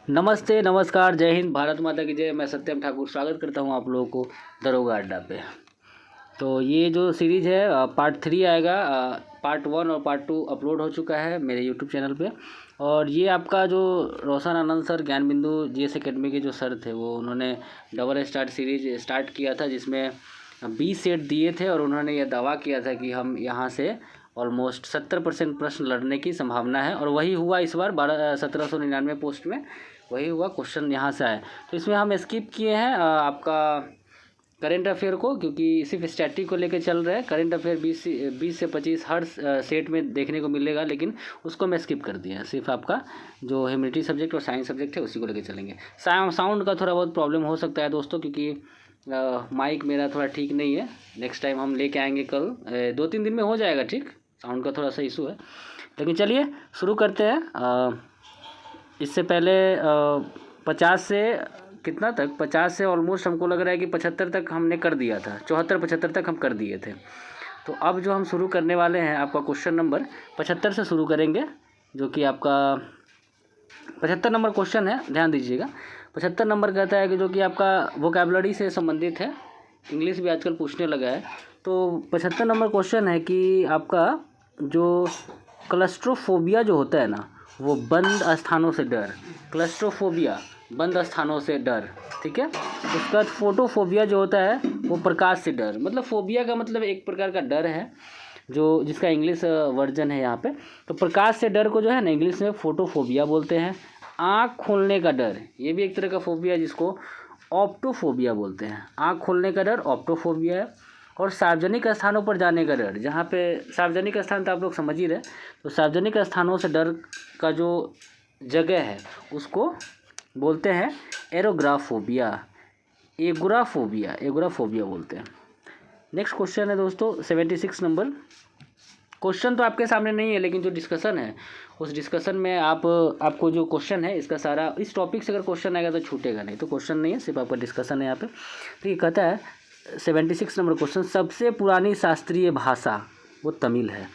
नमस्ते, नमस्कार, जय हिंद, भारत माता की जय। मैं सत्यम ठाकुर स्वागत करता हूँ आप लोगों को दरोगा अड्डा पे। तो ये जो सीरीज़ है पार्ट 3 आएगा। पार्ट 1 और पार्ट 2 अपलोड हो चुका है मेरे यूट्यूब चैनल पे। और ये आपका जो रोशन आनंद सर ज्ञान बिंदु जीएस एकेडमी के जो सर थे, वो उन्होंने डबल स्टार्ट सीरीज स्टार्ट किया था, जिसमें 20 सेट दिए थे। और उन्होंने यह दावा किया था कि हम यहाँ से ऑलमोस्ट 70% प्रश्न लड़ने की संभावना है। और वही हुआ इस बार 1799 पोस्ट में वही हुआ, क्वेश्चन यहाँ से आए। तो इसमें हम स्किप किए हैं आपका करेंट अफेयर को, क्योंकि सिर्फ स्टैटिक को लेकर चल रहे हैं। करेंट अफेयर 20 से 25 हर सेट में देखने को मिलेगा, लेकिन उसको मैं स्किप कर दिया। सिर्फ आपका जो ह्यूमैनिटी सब्जेक्ट और साइंस सब्जेक्ट है उसी को लेकर चलेंगे। साउंड का थोड़ा बहुत प्रॉब्लम हो सकता है दोस्तों, क्योंकि माइक मेरा थोड़ा ठीक नहीं है। नेक्स्ट टाइम हम लेके आएंगे, कल 2-3 दिन में हो जाएगा ठीक। साउंड का थोड़ा सा इशू है, लेकिन चलिए शुरू करते हैं। इससे पहले 50 से कितना तक, 50 से ऑलमोस्ट हमको लग रहा है कि 75 तक हमने कर दिया था। 74-75 तक हम कर दिए थे। तो अब जो हम शुरू करने वाले हैं, आपका क्वेश्चन नंबर 75 से शुरू करेंगे, जो कि आपका 75 नंबर क्वेश्चन है। ध्यान दीजिएगा, 75 नंबर कहता है कि जो कि आपका वोकैबुलरी से संबंधित है। इंग्लिश भी आजकल पूछने लगा है। तो 75 नंबर क्वेश्चन है कि आपका जो क्लस्ट्रोफोबिया जो होता है ना, वो बंद स्थानों से डर। क्लस्ट्रोफोबिया बंद स्थानों से डर, ठीक है। उसका फोटोफोबिया जो होता है वो प्रकाश से डर। मतलब फोबिया का मतलब एक प्रकार का डर है, जो जिसका इंग्लिश वर्जन है यहाँ पे। तो प्रकाश से डर को जो है ना, इंग्लिश में फोटोफोबिया बोलते हैं। आँख खोलने का डर, ये भी एक तरह का फोबिया है, जिसको ऑप्टोफोबिया बोलते हैं। आँख खोलने का डर ऑप्टोफोबिया है। और सार्वजनिक स्थानों पर जाने का डर, जहाँ पे सार्वजनिक स्थान तो आप लोग समझ ही रहे। तो सार्वजनिक स्थानों से डर का जो जगह है उसको बोलते हैं एरोग्राफोबिया, एगोराफोबिया बोलते हैं। नेक्स्ट क्वेश्चन है दोस्तों 76 नंबर। क्वेश्चन तो आपके सामने नहीं है, लेकिन जो डिस्कशन है उस डिस्कशन में आपको जो क्वेश्चन है इसका सारा, इस टॉपिक से अगर क्वेश्चन आएगा तो छूटेगा नहीं। तो क्वेश्चन नहीं है, सिर्फ आपका डिस्कशन है यहाँ पे। तो ये कहता है 76 नंबर क्वेश्चन, सबसे पुरानी शास्त्रीय भाषा वो तमिल है।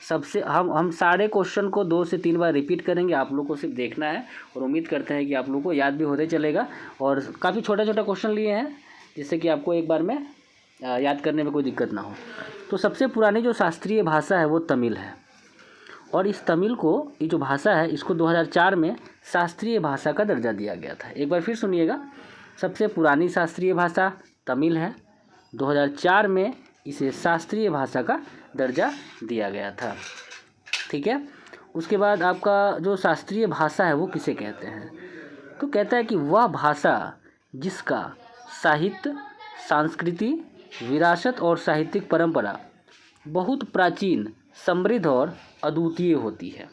सबसे हम सारे क्वेश्चन को 2 से 3 बार रिपीट करेंगे, आप लोग को सिर्फ देखना है। और उम्मीद करते हैं कि आप लोग को याद भी होते चलेगा। और काफ़ी छोटा छोटा क्वेश्चन लिए हैं, जिससे कि आपको एक बार में याद करने में कोई दिक्कत ना हो। तो सबसे पुरानी जो शास्त्रीय भाषा है वो तमिल है। और इस तमिल को, ये जो भाषा है, इसको 2004 में शास्त्रीय भाषा का दर्जा दिया गया था। एक बार फिर सुनिएगा, सबसे पुरानी शास्त्रीय भाषा तमिल है। 2004 में इसे शास्त्रीय भाषा का दर्जा दिया गया था, ठीक है। उसके बाद आपका जो शास्त्रीय भाषा है वो किसे कहते हैं, तो कहता है कि वह भाषा जिसका साहित्य, संस्कृति, विरासत और साहित्यिक परंपरा बहुत प्राचीन, समृद्ध और अद्वितीय होती है।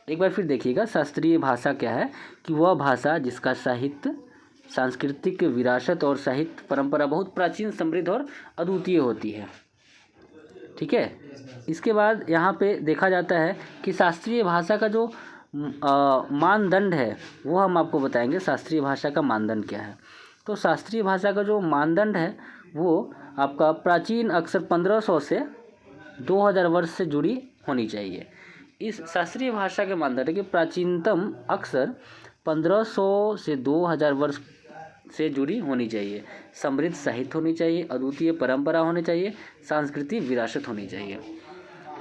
एक बार फिर देखिएगा, शास्त्रीय भाषा क्या है कि वह भाषा जिसका साहित्य, सांस्कृतिक विरासत और साहित्य परंपरा बहुत प्राचीन, समृद्ध और अद्वितीय होती है, ठीक है। इसके बाद यहाँ पे देखा जाता है कि शास्त्रीय भाषा का जो मानदंड है वो हम आपको बताएंगे। शास्त्रीय भाषा का मानदंड क्या है, तो शास्त्रीय भाषा का जो मानदंड है वो आपका प्राचीन अक्षर 1500 से 2000 वर्ष से जुड़ी होनी चाहिए। इस शास्त्रीय भाषा के मानदंड है कि प्राचीनतम अक्षर 1500 से 2000 वर्ष से जुड़ी होनी चाहिए, समृद्ध साहित्य होनी चाहिए, अद्वितीय परंपरा होनी चाहिए, सांस्कृतिक विरासत होनी चाहिए।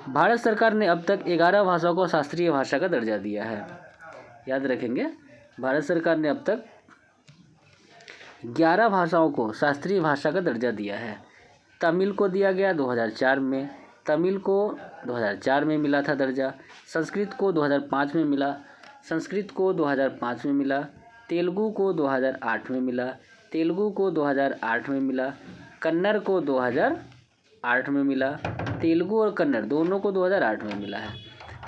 भारत सरकार ने अब तक 11 भाषाओं को शास्त्रीय भाषा का दर्जा दिया है। याद रखेंगे, भारत सरकार ने अब तक 11 भाषाओं को शास्त्रीय भाषा का दर्जा दिया है। तमिल को दिया गया 2004 में, तमिल को 2004 में मिला था दर्जा। संस्कृत को 2005 में मिला, संस्कृत को 2005 में मिला। तेलुगु को 2008 में मिला, तेलुगु को 2008 में मिला। कन्नड़ को 2008 में मिला, तेलुगु और कन्नड़ दोनों को 2008 में मिला है।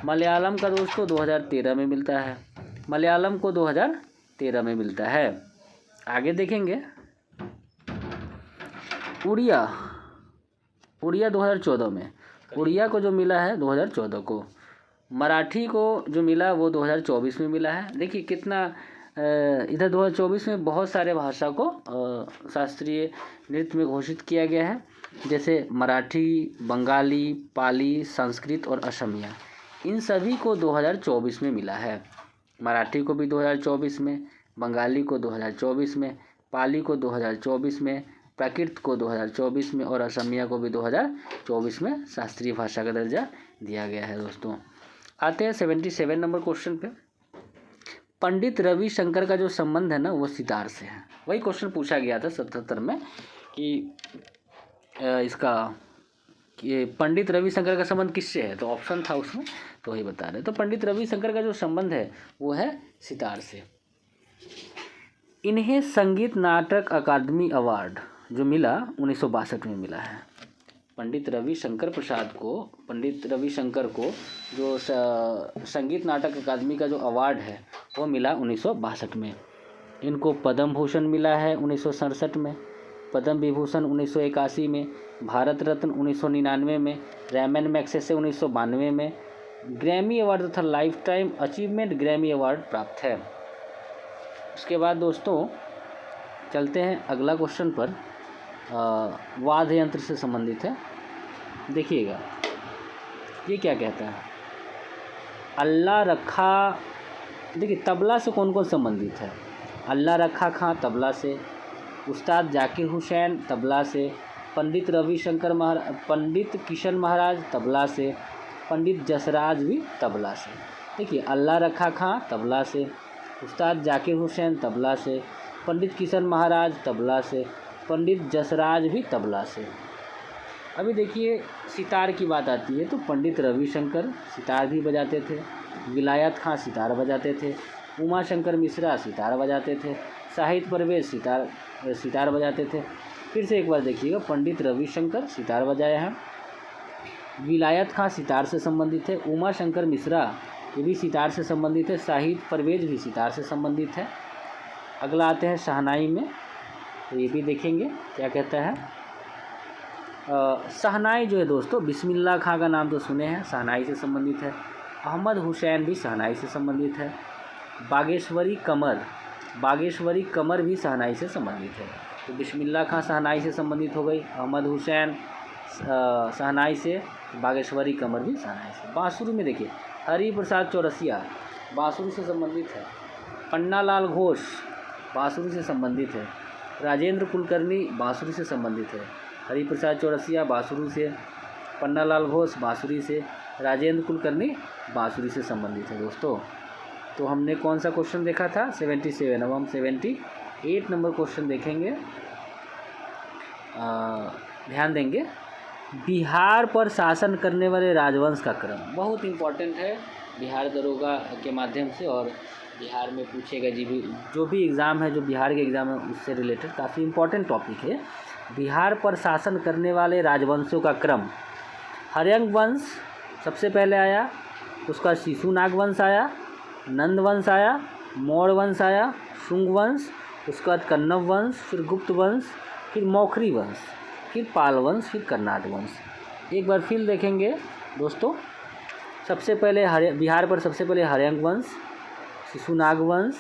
मलयालम का दोस्तों 2013 में मिलता है, मलयालम को 2013 में मिलता है। आगे देखेंगे, उड़िया 2014 में, उड़िया को जो मिला है 2014 को। मराठी को जो मिला वो 2024 में मिला है। देखिए कितना इधर 2024 में बहुत सारे भाषा को शास्त्रीय नृत्य में घोषित किया गया है, जैसे मराठी, बंगाली, पाली, संस्कृत और असमिया। इन सभी को 2024 में मिला है। मराठी को भी 2024 में, बंगाली को 2024 में, पाली को 2024 में, प्राकृत को 2024 में और असमिया को भी 2024 में शास्त्रीय भाषा का दर्जा दिया गया है दोस्तों। आते हैं 77 नंबर क्वेश्चन पे। पंडित रविशंकर का जो संबंध है ना वो सितार से है। वही क्वेश्चन पूछा गया था 77 में कि इसका कि पंडित रविशंकर का संबंध किससे है, तो ऑप्शन था उसमें, तो वही बता रहे। तो पंडित रविशंकर का जो संबंध है वो है सितार से। इन्हें संगीत नाटक अकादमी अवार्ड जो मिला 1962 में मिला है। पंडित रविशंकर को जो संगीत नाटक अकादमी का जो अवार्ड है वो मिला 1962 में। इनको पद्म भूषण मिला है 1967 में, पद्म विभूषण 1981 में, भारत रत्न 1999 में, रैमन मैग्सेसे 1992 में, ग्रैमी अवार्ड तथा life time achievement Grammy award प्राप्त है। उसके बाद दोस्तों चलते हैं अगला क्वेश्चन पर, वाद्य यंत्र से संबंधित है। देखिएगा ये क्या कहता है, अल्लाह रखा। देखिए तबला से कौन कौन संबंधित है, अल्लाह रखा खां तबला से, उस्ताद जाकिर हुसैन तबला से, पंडित पंडित किशन महाराज तबला से, पंडित जसराज भी तबला से। देखिए अल्लाह रखा खां तबला से, उस्ताद जाकिर हुसैन तबला से, पंडित किशन महाराज तबला से, पंडित जसराज भी तबला से। अभी देखिए सितार की बात आती है तो पंडित रविशंकर सितार भी बजाते थे, विलायत खां सितार बजाते थे, उमा शंकर मिश्रा सितार बजाते थे, शाहिद परवेज सितार बजाते थे। फिर से एक बार देखिएगा, पंडित रविशंकर सितार बजाए हैं, विलायत खां सितार से संबंधित है, उमा शंकर मिश्रा ये भी सितार से संबंधित है, शाहिद परवेज भी सितार से संबंधित है। अगला आते हैं शहनाई में, तो ये भी देखेंगे क्या कहता है। शहनाई जो है दोस्तों, बिस्मिल्लाह खां का नाम तो सुने हैं, शहनाई से संबंधित है। अहमद हुसैन भी शहनाई से संबंधित है। बागेश्वरी कमर भी शहनाई से संबंधित है। तो बिस्मिल्लाह खां शहनाई से संबंधित हो गई, अहमद हुसैन शहनाई से, बागेश्वरी कमर भी शहनाई से। बांसुरी में देखिए हरि प्रसाद चौरसिया बांसुरी से संबंधित है, पन्ना लाल घोष बांसुरी से संबंधित है, राजेंद्र कुलकर्णी बांसुरी से संबंधित है। हरि प्रसाद चौरसिया बांसुरी से, पन्ना लाल घोष बांसुरी से, राजेंद्र कुलकर्णी बांसुरी से संबंधित है दोस्तों। तो हमने कौन सा क्वेश्चन देखा था 77, अब हम 78 नंबर क्वेश्चन देखेंगे। ध्यान देंगे, बिहार पर शासन करने वाले राजवंश का क्रम बहुत इम्पोर्टेंट है बिहार दरोगा के माध्यम से, और बिहार में पूछेगा जो भी एग्ज़ाम है, जो बिहार के एग्ज़ाम है उससे रिलेटेड काफ़ी इम्पोर्टेंट टॉपिक है। बिहार पर शासन करने वाले राजवंशों का क्रम, हर्यंक वंश सबसे पहले आया, उसका शिशुनाग वंश आया, नंद वंश आया, मौर्य वंश आया, शुंग वंश, उसके बाद कन्नव वंश, फिर गुप्त वंश, फिर मौखरी वंश, फिर पाल वंश, फिर कर्नाट वंश। एक बार फिर देखेंगे दोस्तों, सबसे पहले बिहार पर सबसे पहले हर्यंक वंश, शिशुनाग वंश,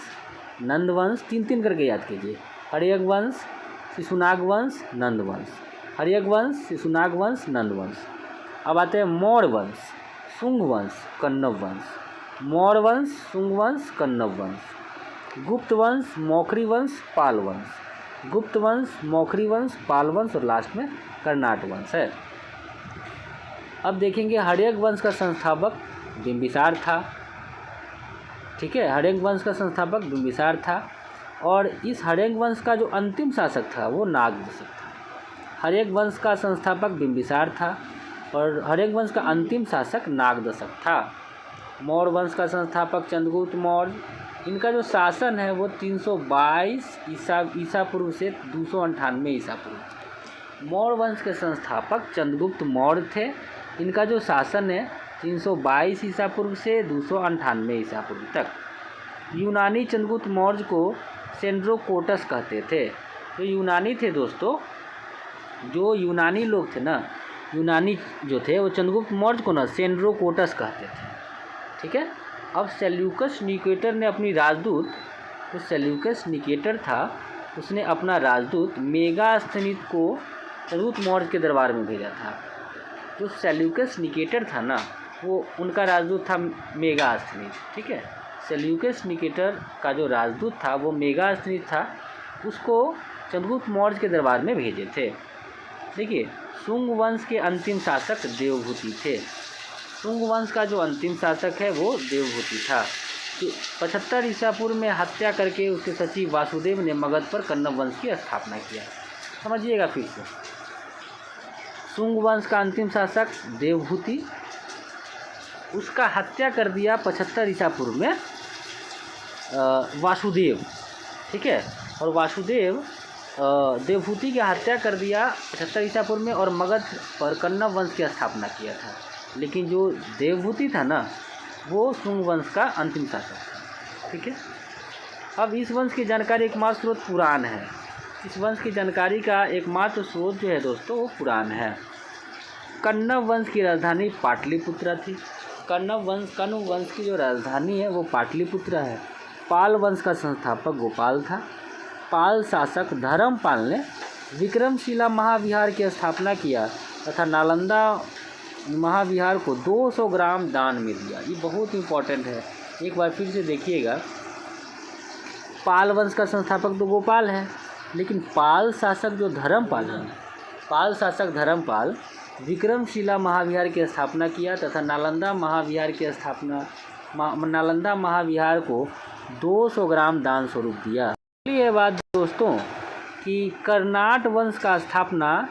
नंद वंश, 3-3 करके याद कीजिए, हर्यंक वंश, शिशुनाग वंश, नंद वंश, हर्यंक वंश, शिशुनाग वंश, नंद वंश। अब आते हैं मौर्य वंश, शुंग वंश, कन्नव वंश, मौर्य वंश, शुंग वंश, कन्नव वंश, गुप्त वंश, मौखरी वंश, पाल वंश, गुप्त वंश, मौखरी वंश, पाल वंश और लास्ट में कर्नाट वंश है। अब देखेंगे हर्यंक वंश का संस्थापक बिंबिसार था, ठीक है, हर्यंक वंश का संस्थापक बिंबिसार था, और इस हर्यंक वंश का जो अंतिम शासक था वो नागदशक था। हर्यंक वंश का संस्थापक बिंबिसार था और हर्यंक वंश का अंतिम शासक नागदशक था। मौर्य वंश का संस्थापक चंद्रगुप्त मौर्य, इनका जो शासन है वो 322 ईसा पूर्व से 298 ईसा पूर्व। मौर्य वंश के संस्थापक चंद्रगुप्त मौर्य थे, इनका जो शासन है 322 ईसा पूर्व से 298 ईसा पूर्व तक। यूनानी चंद्रगुप्त मौर्य को सेंड्रोकोटस कहते थे। तो यूनानी थे दोस्तों, जो यूनानी लोग थे ना, यूनानी जो थे वो चंद्रगुप्त मौर्य को ना सेंड्रोकोटस कहते थे, ठीक है। अब सेल्यूकस निकेटर ने अपनी राजदूत, जो सेल्यूकस निकेटर था उसने अपना राजदूत मेगास्थनीत को चंद्रगुप्त मौर्य के दरबार में भेजा था। जो सेल्यूकस निकेटर था ना, वो उनका राजदूत था मेगास्थनीत, ठीक है। सेल्यूकस निकेटर का जो राजदूत था वो मेगास्थनीज था, उसको चंद्रगुप्त मौर्य के दरबार में भेजे थे। देखिए, शुंग वंश के अंतिम शासक देवभूति थे। शुंग वंश का जो अंतिम शासक है वो देवभूति था। तो 75 ईसा पूर्व में हत्या करके उसके सचिव वासुदेव ने मगध पर कन्नव वंश की स्थापना किया। समझिएगा फिर से, शुंग वंश का अंतिम शासक देवभूति, उसका हत्या कर दिया 75 ईसा पूर्व में वासुदेव, ठीक है। और वासुदेव देवभूति की हत्या कर दिया 75 ईसा पूर्व में और मगध पर कन्नव वंश की स्थापना किया था। लेकिन जो देवभूति था ना, वो शुंग वंश का अंतिम शासक था, ठीक है। अब इस वंश की जानकारी एकमात्र स्रोत पुराण है। इस वंश की जानकारी का एकमात्र स्रोत जो है दोस्तों वो पुराण है। कन्नव वंश की राजधानी पाटलिपुत्रा थी। कन्नव वंश की जो राजधानी है वो पाटलिपुत्रा है। पाल वंश का संस्थापक गोपाल था। पाल शासक धर्मपाल ने विक्रमशिला महाविहार की स्थापना किया तथा नालंदा महाविहार को 200 ग्राम दान में दिया। ये बहुत इंपॉर्टेंट है, एक बार फिर से देखिएगा। पाल वंश का संस्थापक तो गोपाल है, लेकिन पाल शासक जो धर्मपाल है, पाल शासक धर्मपाल विक्रमशिला महाविहार की स्थापना किया तथा नालंदा महाविहार को 200 ग्राम दान स्वरूप दिया। ये बात दोस्तों कि कर्नाट वंश का स्थापना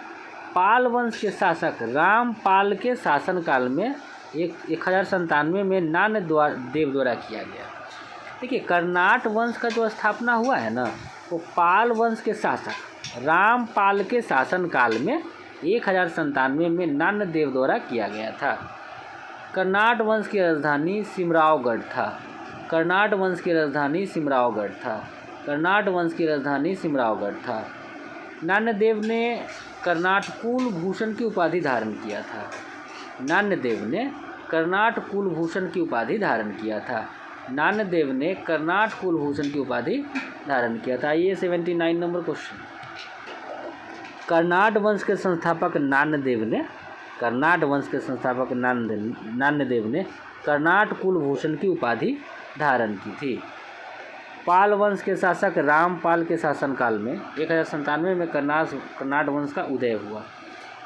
पाल वंश के शासक रामपाल के शासनकाल में 1097 में नान देव द्वारा किया गया। देखिए, कर्नाट वंश का जो स्थापना हुआ है ना, वो पाल वंश के शासक रामपाल के शासनकाल में 1097 में नान देव द्वारा किया गया था। कर्नाट वंश की राजधानी सिमरावगढ़ था। कर्नाट वंश की राजधानी सिमरावगढ़ था। कर्नाट वंश की राजधानी सिमरावगढ़ था। नान्यदेव ने कर्नाट कुलभूषण की उपाधि धारण किया था। नान्यदेव ने कर्नाट कुलभूषण की उपाधि धारण किया था। नान्यदेव ने कर्नाट कुलभूषण की उपाधि धारण किया था। ये 79 नंबर क्वेश्चन। कर्नाट वंश के संस्थापक नान्यदेव ने नान्यदेव ने कर्नाट कुलभूषण की उपाधि धारण की थी। पाल वंश के शासक रामपाल के शासनकाल में 1097 में कर्नाट वंश का उदय हुआ।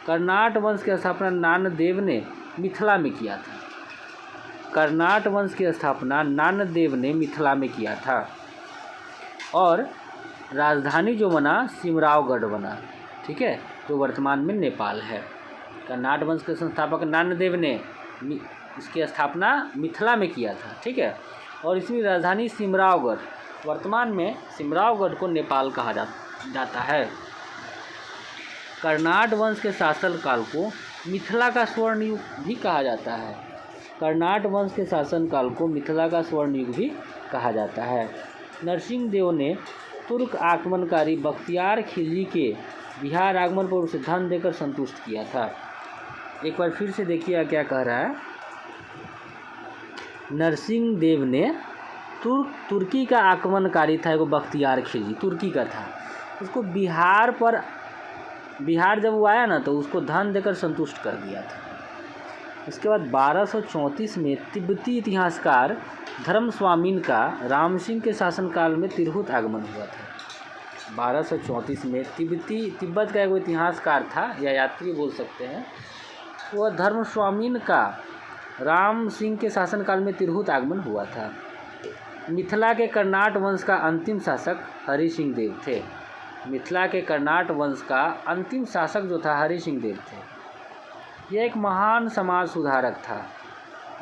कर्नाट वंश की स्थापना नान्यदेव ने मिथिला में किया था। कर्नाट वंश की स्थापना नान्यदेव ने मिथिला में किया था और राजधानी जो बना सिमरावगढ़ बना, ठीक है, जो वर्तमान में नेपाल है। कर्नाट वंश के संस्थापक नान्यदेव ने इसकी स्थापना मिथिला में किया था, ठीक है, और इसकी राजधानी सिमरावगढ़, वर्तमान में सिमरावगढ़ को नेपाल कहा जाता है। कर्नाट वंश के शासनकाल को मिथिला का स्वर्ण युग भी कहा जाता है। कर्नाट वंश के शासनकाल को मिथिला का स्वर्ण युग भी कहा जाता है। नरसिंह देव ने तुर्क आक्रमणकारी बख्तियार खिलजी के बिहार आगमन पर उसे धन देकर संतुष्ट किया था। एक बार फिर से देखिए क्या कह रहा है। नरसिंह देव ने तुर्की का आक्रमणकारी था, एगो बख्तियार खिलजी तुर्की का था, उसको बिहार जब वो आया ना तो उसको धन देकर संतुष्ट कर दिया था। इसके बाद 1234 में तिब्बती इतिहासकार धर्मस्वामिन का राम सिंह के शासनकाल में तिरहुत आगमन हुआ था। 1234 में तिब्बत का एक इतिहासकार था या यात्री बोल सकते हैं, वह धर्मस्वामिन का राम सिंह के शासनकाल में तिरहुत आगमन हुआ था। मिथिला के कर्नाट वंश का अंतिम शासक हरि सिंह देव थे। मिथिला के कर्नाट वंश का अंतिम शासक जो था हरि सिंह देव थे। यह एक महान समाज सुधारक था।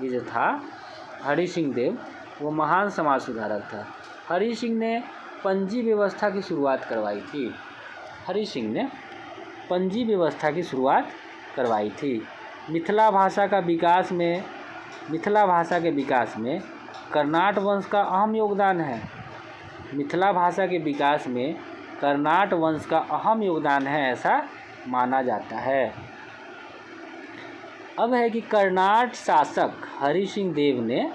ये जो था हरि सिंह देव, वो महान समाज सुधारक था। हरि सिंह ने पंजी व्यवस्था की शुरुआत करवाई थी। हरि सिंह ने पंजी व्यवस्था की शुरुआत करवाई थी। मिथिला भाषा के विकास में कर्नाट वंश का अहम योगदान है। मिथिला भाषा के विकास में कर्नाट वंश का अहम योगदान है, ऐसा माना जाता है। अब है कि कर्नाट शासक हरि सिंह देव ने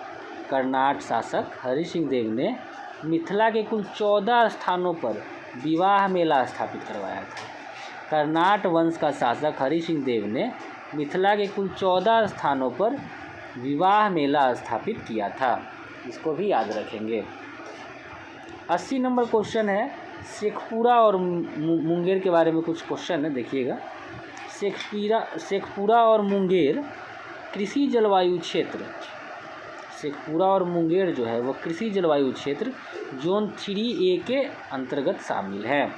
मिथिला के कुल 14 स्थानों पर विवाह मेला स्थापित करवाया था। कर्नाट वंश का शासक हरि सिंह देव ने मिथिला के कुल 14 स्थानों पर विवाह मेला स्थापित किया था। इसको भी याद रखेंगे। 80 नंबर क्वेश्चन है, शेखपुरा और मुंगेर के बारे में कुछ क्वेश्चन है, देखिएगा। शेखपुरा और मुंगेर कृषि जलवायु क्षेत्र, शेखपुरा और मुंगेर जो है वो कृषि जलवायु क्षेत्र जोन 3A के अंतर्गत शामिल है।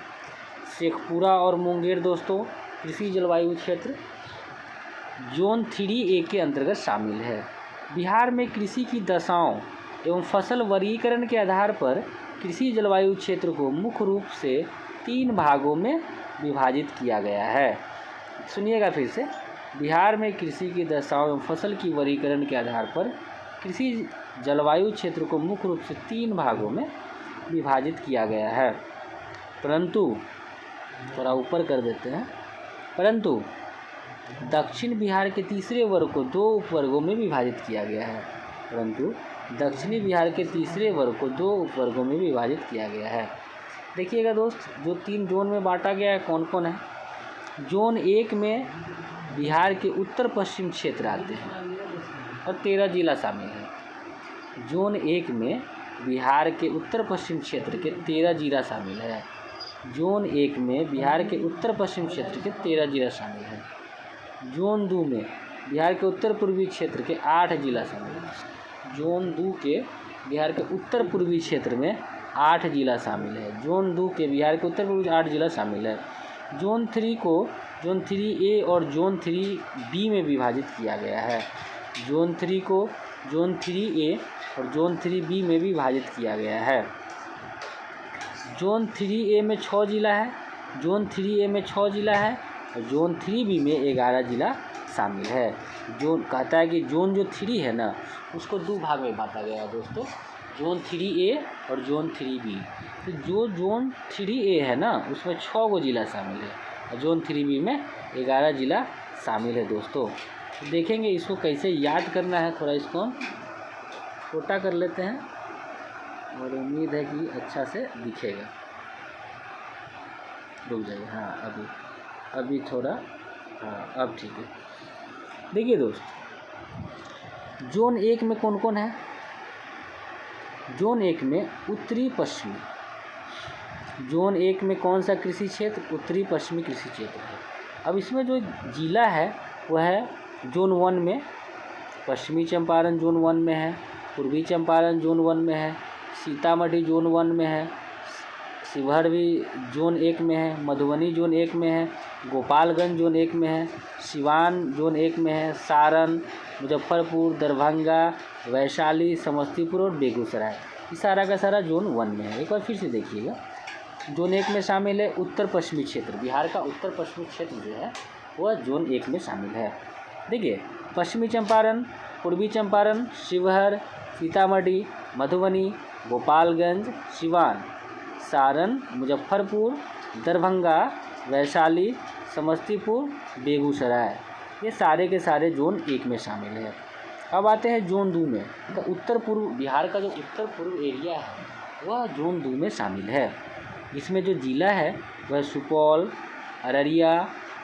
शेखपुरा और मुंगेर दोस्तों कृषि जलवायु क्षेत्र जोन 3A के अंतर्गत शामिल है। बिहार में कृषि की दशाओं एवं फसल वर्गीकरण के आधार पर कृषि जलवायु क्षेत्र को मुख्य रूप से 3 भागों में विभाजित किया गया है। सुनिएगा फिर से, बिहार में कृषि की दशाओं एवं फसल की वर्गीकरण के आधार पर कृषि जलवायु क्षेत्र को मुख्य रूप से 3 भागों में विभाजित किया गया है। परंतु थोड़ा ऊपर कर देते हैं, परंतु दक्षिण बिहार के तीसरे वर्ग को 2 उपवर्गों में विभाजित किया गया है। परंतु दक्षिणी बिहार के तीसरे वर्ग को 2 उपवर्गों में विभाजित किया गया है। देखिएगा दोस्त, जो 3 जोन में बांटा गया है कौन कौन है। जोन 1 में बिहार के उत्तर पश्चिम क्षेत्र आते हैं और 13 जिला शामिल है। जोन 1 में बिहार के उत्तर पश्चिम क्षेत्र के 13 जिला शामिल है। जोन 1 में बिहार के उत्तर पश्चिम क्षेत्र के 13 जिला शामिल है। जोन 2 में बिहार के उत्तर पूर्वी क्षेत्र के 8 जिला शामिल है। जोन 2 के बिहार के उत्तर पूर्वी क्षेत्र में 8 जिला शामिल है। जोन 2 के बिहार के उत्तर पूर्वी 8 जिला शामिल है। जोन 3 को जोन 3A और जोन 3B में विभाजित किया गया है। जोन 3 को जोन 3A और जोन 3B में विभाजित किया गया है। जोन 3A में 6 जिला है, जोन 3A में 6 जिला है और जोन 3B में 11 जिला शामिल है। जोन कहता है कि जोन जो 3 है ना उसको 2 भाग में बांटा गया है दोस्तों, जोन 3A और जोन 3B। तो जो जोन 3A है ना उसमें 6 गो जिला शामिल है और जोन 3B में 11 जिला शामिल है दोस्तों। तो देखेंगे इसको कैसे याद करना है, थोड़ा इसको हम छोटा कर लेते हैं और उम्मीद है कि अच्छा से दिखेगा। रुक जाइए, हाँ अभी थोड़ा, हाँ अब ठीक है। देखिए दोस्त, जोन 1 में कौन कौन है। जोन 1 में उत्तरी पश्चिमी, जोन 1 में कौन सा कृषि क्षेत्र, उत्तरी पश्चिमी कृषि क्षेत्र है। अब इसमें जो जिला है वह है जोन 1 में पश्चिमी चंपारण जोन 1 में है, पूर्वी चंपारण जोन 1 में है, सीतामढ़ी जोन 1 में है, शिवहर भी जोन 1 में है, मधुबनी जोन 1 में है, गोपालगंज जोन 1 में है, सिवान जोन 1 में है, सारण, मुजफ्फरपुर, दरभंगा, वैशाली, समस्तीपुर और बेगूसराय, ये सारा का सारा जोन 1 में है। एक बार फिर से देखिएगा, जोन 1 में शामिल है उत्तर पश्चिमी क्षेत्र, बिहार का उत्तर पश्चिमी क्षेत्र जो है वह जोन 1 में शामिल है। देखिए, पश्चिमी चंपारण, पूर्वी चंपारण, शिवहर, सीतामढ़ी, मधुबनी, गोपालगंज, सिवान, सारण, मुजफ्फरपुर, दरभंगा, वैशाली, समस्तीपुर, बेगूसराय, ये सारे के सारे जोन 1 में शामिल है। अब आते हैं जोन 2 में, तो उत्तर पूर्व बिहार का जो उत्तर पूर्व एरिया है वह जोन 2 में शामिल है। इसमें जो जिला है वह सुपौल, अररिया,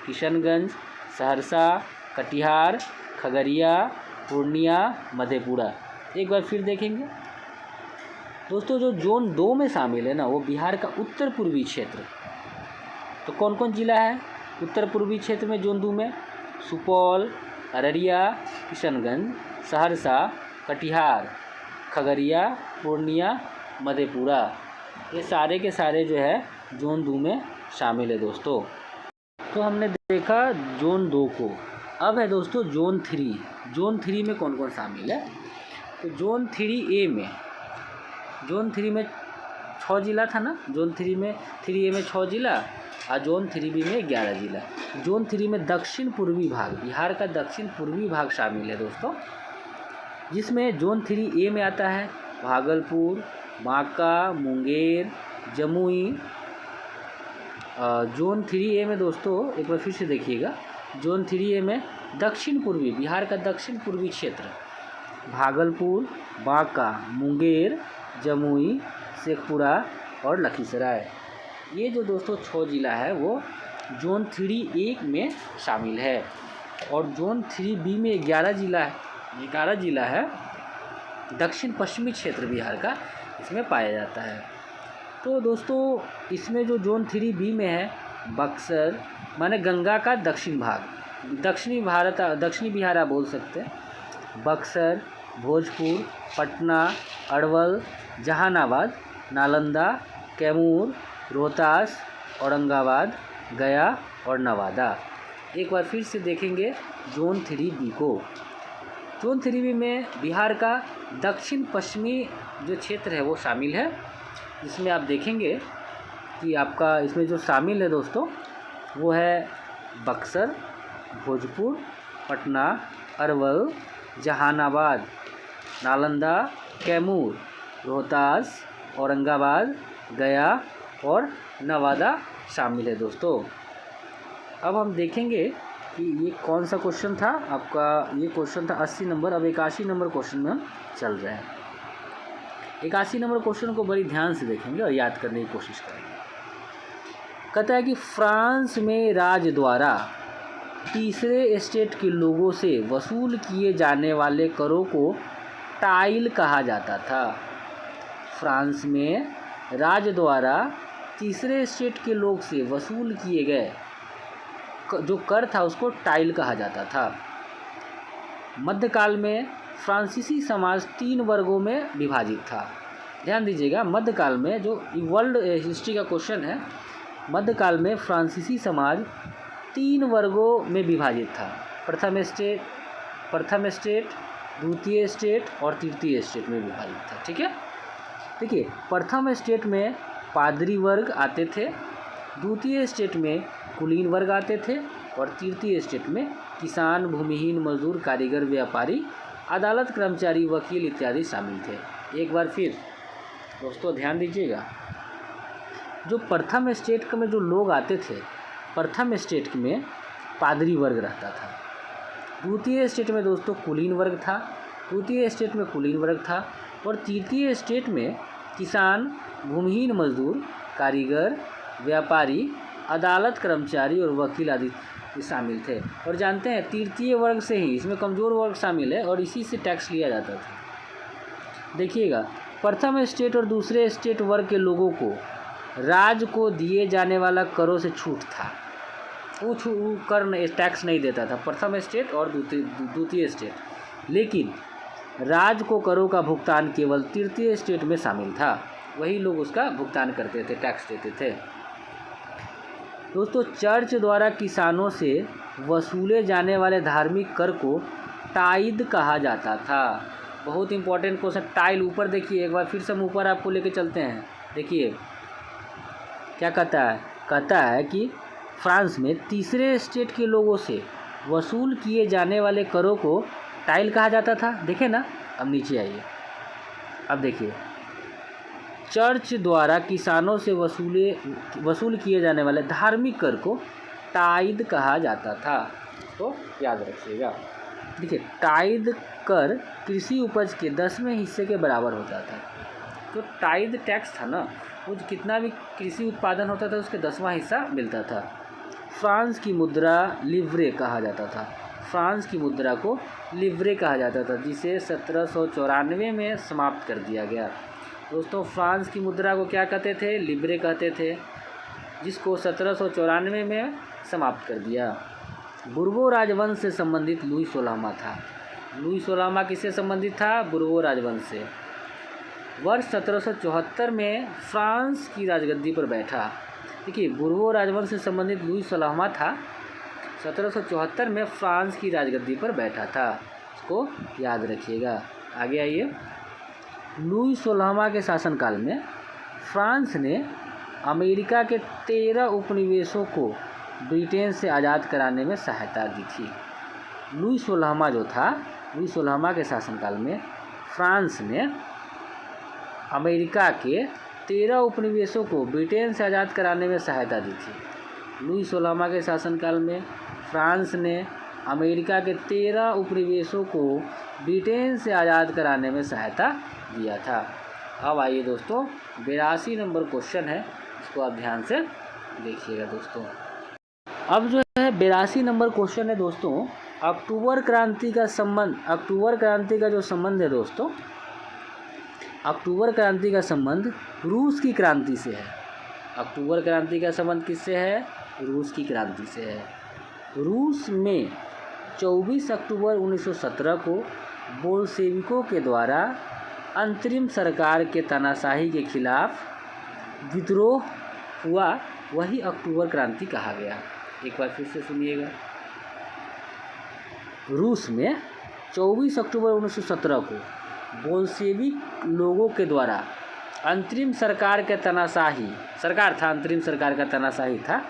किशनगंज, सहरसा, कटिहार, खगड़िया, पूर्णिया, मधेपुरा। एक बार फिर देखेंगे दोस्तों, जो जोन 2 में शामिल है ना वो बिहार का उत्तर पूर्वी क्षेत्र। तो कौन कौन जिला है उत्तर पूर्वी क्षेत्र में जोन 2 में, सुपौल, अररिया, किशनगंज, सहरसा, कटिहार, खगड़िया, पूर्णिया, मधेपुरा, ये सारे के सारे जो है जोन 2 में शामिल है दोस्तों। तो हमने देखा जोन 2 को। अब है दोस्तों जोन 3। जोन 3 में कौन कौन शामिल है। तो जोन 3A में, जोन 3 में 6 जिला था ना, जोन 3 में 3A में 6 जिला और जोन 3B में 11 जिला। जोन 3 में दक्षिण पूर्वी भाग, बिहार का दक्षिण पूर्वी भाग शामिल है दोस्तों, जिसमें जोन 3A में आता है भागलपुर, बांका, मुंगेर, जमुई। जोन 3A में दोस्तों एक बार फिर से देखिएगा, जोन 3A में दक्षिण पूर्वी, बिहार का दक्षिण पूर्वी क्षेत्र, भागलपुर, बांका, मुंगेर, जमुई, शेखपुरा और लखीसराय, ये जो दोस्तों 6 जिला है वो जोन 3A में शामिल है। और जोन 3B में 11 जिला है, 11 जिला है दक्षिण पश्चिमी क्षेत्र बिहार का इसमें पाया जाता है। तो दोस्तों इसमें जो जोन 3B में है बक्सर माने गंगा का दक्षिण भाग, दक्षिणी बिहार आप बोल सकते हैं। बक्सर, भोजपुर, पटना, अरवल, जहानाबाद, नालंदा, कैमूर, रोहतास, औरंगाबाद, गया और नवादा। एक बार फिर से देखेंगे जोन 3B को। जोन 3B में बिहार का दक्षिण पश्चिमी जो क्षेत्र है वो शामिल है, जिसमें आप देखेंगे कि आपका इसमें जो शामिल है दोस्तों वो है बक्सर, भोजपुर, पटना, अरवल, जहानाबाद, नालंदा, कैमूर, रोहतास, औरंगाबाद, गया और नवादा शामिल है दोस्तों। अब हम देखेंगे कि ये कौन सा क्वेश्चन था आपका। ये क्वेश्चन था 80 नंबर। अब 81 नंबर क्वेश्चन में हम चल रहे हैं। 81 नंबर क्वेश्चन को बड़ी ध्यान से देखेंगे और याद करने की कोशिश करेंगे। कहता है कि फ्रांस में राज्य द्वारा तीसरे स्टेट के लोगों से वसूल किए जाने वाले करों को टाइल कहा जाता था। फ्रांस में राज्य द्वारा तीसरे स्टेट के लोग से वसूल किए गए जो कर था उसको टाइल कहा जाता था। मध्यकाल में फ्रांसीसी समाज 3 वर्गों में विभाजित था। ध्यान दीजिएगा, मध्यकाल में जो वर्ल्ड हिस्ट्री का क्वेश्चन है, मध्यकाल में फ्रांसीसी समाज 3 वर्गों में विभाजित था। प्रथम स्टेट, द्वितीय स्टेट और तृतीय स्टेट में विभाजित था। ठीक है, देखिए प्रथम स्टेट में पादरी वर्ग आते थे, द्वितीय स्टेट में कुलीन वर्ग आते थे और तृतीय स्टेट में किसान, भूमिहीन, मजदूर, कारीगर, व्यापारी, अदालत कर्मचारी, वकील इत्यादि शामिल थे। एक बार फिर दोस्तों ध्यान दीजिएगा, जो प्रथम स्टेट में जो लोग आते थे, प्रथम स्टेट में पादरी वर्ग रहता था, द्वितीय स्टेट में दोस्तों कुलीन वर्ग था, तृतीय स्टेट में कुलीन वर्ग था और तृतीय स्टेट में किसान, भूमिहीन मजदूर, कारीगर, व्यापारी, अदालत कर्मचारी और वकील आदि शामिल थे। और जानते हैं तृतीय वर्ग से ही इसमें कमज़ोर वर्ग शामिल है और इसी से टैक्स लिया जाता था। देखिएगा, प्रथम स्टेट और दूसरे स्टेट वर्ग के लोगों को राज्य को दिए जाने वाला करों से छूट था। वो कर टैक्स नहीं देता था प्रथम स्टेट और द्वितीय स्टेट, लेकिन राज्य को करों का भुगतान केवल तृतीय स्टेट में शामिल था। वही लोग उसका भुगतान करते थे, टैक्स देते थे। दोस्तों चर्च द्वारा किसानों से वसूले जाने वाले धार्मिक कर को टाइद कहा जाता था। बहुत इंपॉर्टेंट क्वेश्चन, टाइल। ऊपर देखिए, एक बार फिर से हम ऊपर आपको लेके चलते हैं। देखिए क्या कहता है कि फ्रांस में तीसरे स्टेट के लोगों से वसूल किए जाने वाले करों को टाइल कहा जाता था। देखें ना, अब नीचे आइए, अब देखिए, चर्च द्वारा किसानों से वसूल किए जाने वाले धार्मिक कर को टाइद कहा जाता था। तो याद रखिएगा। देखिए टाइद कर कृषि उपज के 10वें हिस्से के बराबर होता था। तो टाइद टैक्स था ना, वो कितना भी कृषि उत्पादन होता था उसके 10वां हिस्सा मिलता था। फ्रांस की मुद्रा लिव्रे कहा जाता था। फ्रांस की मुद्रा को लिव्रे कहा जाता था, जिसे 1794 में समाप्त कर दिया गया। दोस्तों फ्रांस की मुद्रा को क्या कहते थे? लिब्रे कहते थे, जिसको 1794 में समाप्त कर दिया। बुर्बो राजवंश से संबंधित लुई 16वां था। लुई 16वां किससे संबंधित था? बुर्बो राजवंश से। वर्ष 1774 में फ्रांस की राजगद्दी पर बैठा। देखिए बुर्बो राजवंश से संबंधित लुई 16वां था, 1774 में फ्रांस की राजगद्दी पर बैठा था। इसको याद रखिएगा। आगे आइए। लुई 16वां के शासनकाल में फ्रांस ने अमेरिका के 13 उपनिवेशों को ब्रिटेन से आज़ाद कराने में सहायता दी थी। लुई 16वां जो था, लुई 16वां के शासनकाल में फ्रांस ने अमेरिका के 13 उपनिवेशों को ब्रिटेन से आज़ाद कराने में सहायता दी थी। लुई 16वां के शासनकाल में फ्रांस ने अमेरिका के 13 उपनिवेशों को ब्रिटेन से आज़ाद कराने में सहायता दिया था। अब आइए दोस्तों 82 नंबर क्वेश्चन है, इसको आप ध्यान से देखिएगा दोस्तों। अब जो है 82 नंबर क्वेश्चन है दोस्तों, अक्टूबर क्रांति का जो संबंध है दोस्तों, अक्टूबर क्रांति का संबंध रूस की क्रांति से है। अक्टूबर क्रांति का संबंध किससे है? रूस की क्रांति से है। रूस में 24 अक्टूबर 1917 को बोल्शेविकों के द्वारा अंतरिम सरकार के तानाशाही के खिलाफ विद्रोह हुआ, वही अक्टूबर क्रांति कहा गया। एक बार फिर से सुनिएगा। रूस में 24 अक्टूबर 1917 को बोल्शेविक लोगों के द्वारा अंतरिम सरकार के तानाशाही सरकार था अंतरिम सरकार का तानाशाही था,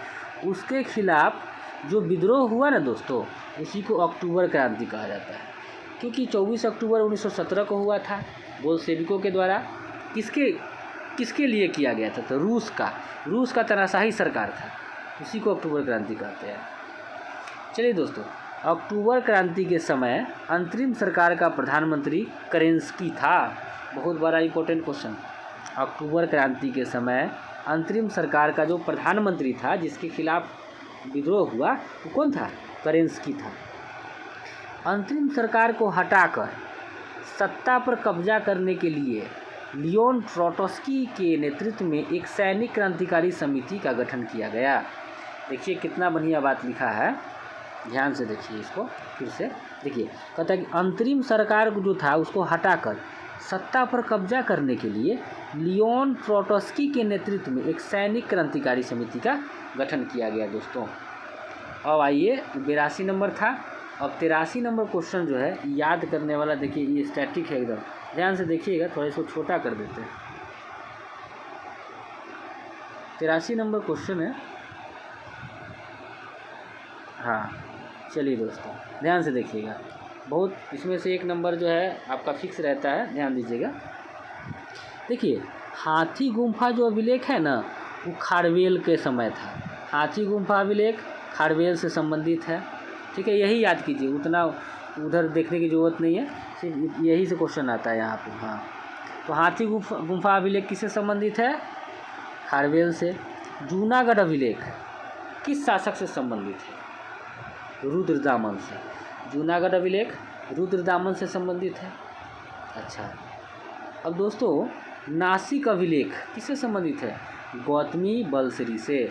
उसके खिलाफ जो विद्रोह हुआ ना दोस्तों, उसी को अक्टूबर क्रांति कहा जाता है। क्योंकि 24 अक्टूबर 1917 को हुआ था बोल्शेविकों के द्वारा। किसके लिए किया गया था? तो रूस का तानाशाही सरकार था, उसी को अक्टूबर क्रांति कहते हैं। चलिए दोस्तों, अक्टूबर क्रांति के समय अंतरिम सरकार का प्रधानमंत्री केरेंस्की था। बहुत बड़ा इंपॉर्टेंट क्वेश्चन। अक्टूबर क्रांति के समय अंतरिम सरकार का जो प्रधानमंत्री था, जिसके खिलाफ विद्रोह हुआ, वो कौन था? केरेंस्की था। अंतरिम सरकार को हटाकर सत्ता पर कब्जा करने के लिए लियोन ट्रोट्स्की के नेतृत्व में एक सैनिक क्रांतिकारी समिति का गठन किया गया। देखिए कितना बढ़िया बात लिखा है, ध्यान से देखिए इसको फिर से देखिए। कहता है कि अंतरिम सरकार जो था उसको हटाकर सत्ता पर कब्जा करने के लिए लियोन ट्रोट्स्की के नेतृत्व में एक सैनिक क्रांतिकारी समिति का गठन किया गया दोस्तों। अब आइए 82 नंबर था। अब 83 नंबर क्वेश्चन जो है याद करने वाला, देखिए ये स्टैटिक है एकदम, ध्यान से देखिएगा, थोड़ा इसको छोटा कर देते हैं। 83 नंबर क्वेश्चन है। हाँ चलिए दोस्तों ध्यान से देखिएगा, बहुत इसमें से एक नंबर जो है आपका फिक्स रहता है, ध्यान दीजिएगा। देखिए हाथी गुम्फा जो अभिलेख है ना, वो खारवेल के समय था। हाथी गुम्फा अभिलेख खारवेल से संबंधित है, ठीक है, यही याद कीजिए, उतना उधर देखने की ज़रूरत नहीं है, सिर्फ यही से क्वेश्चन आता है यहाँ पे। हाँ तो हाथी गुम्फा अभिलेख किससे संबंधित है? खारवेल से। जूनागढ़ अभिलेख किस शासक से संबंधित है? रुद्रदामन से। जूनागढ़ अभिलेख रुद्रदामन से संबंधित है। अच्छा, अब दोस्तों नासिक अभिलेख किससे संबंधित है? गौतमी बलश्री से।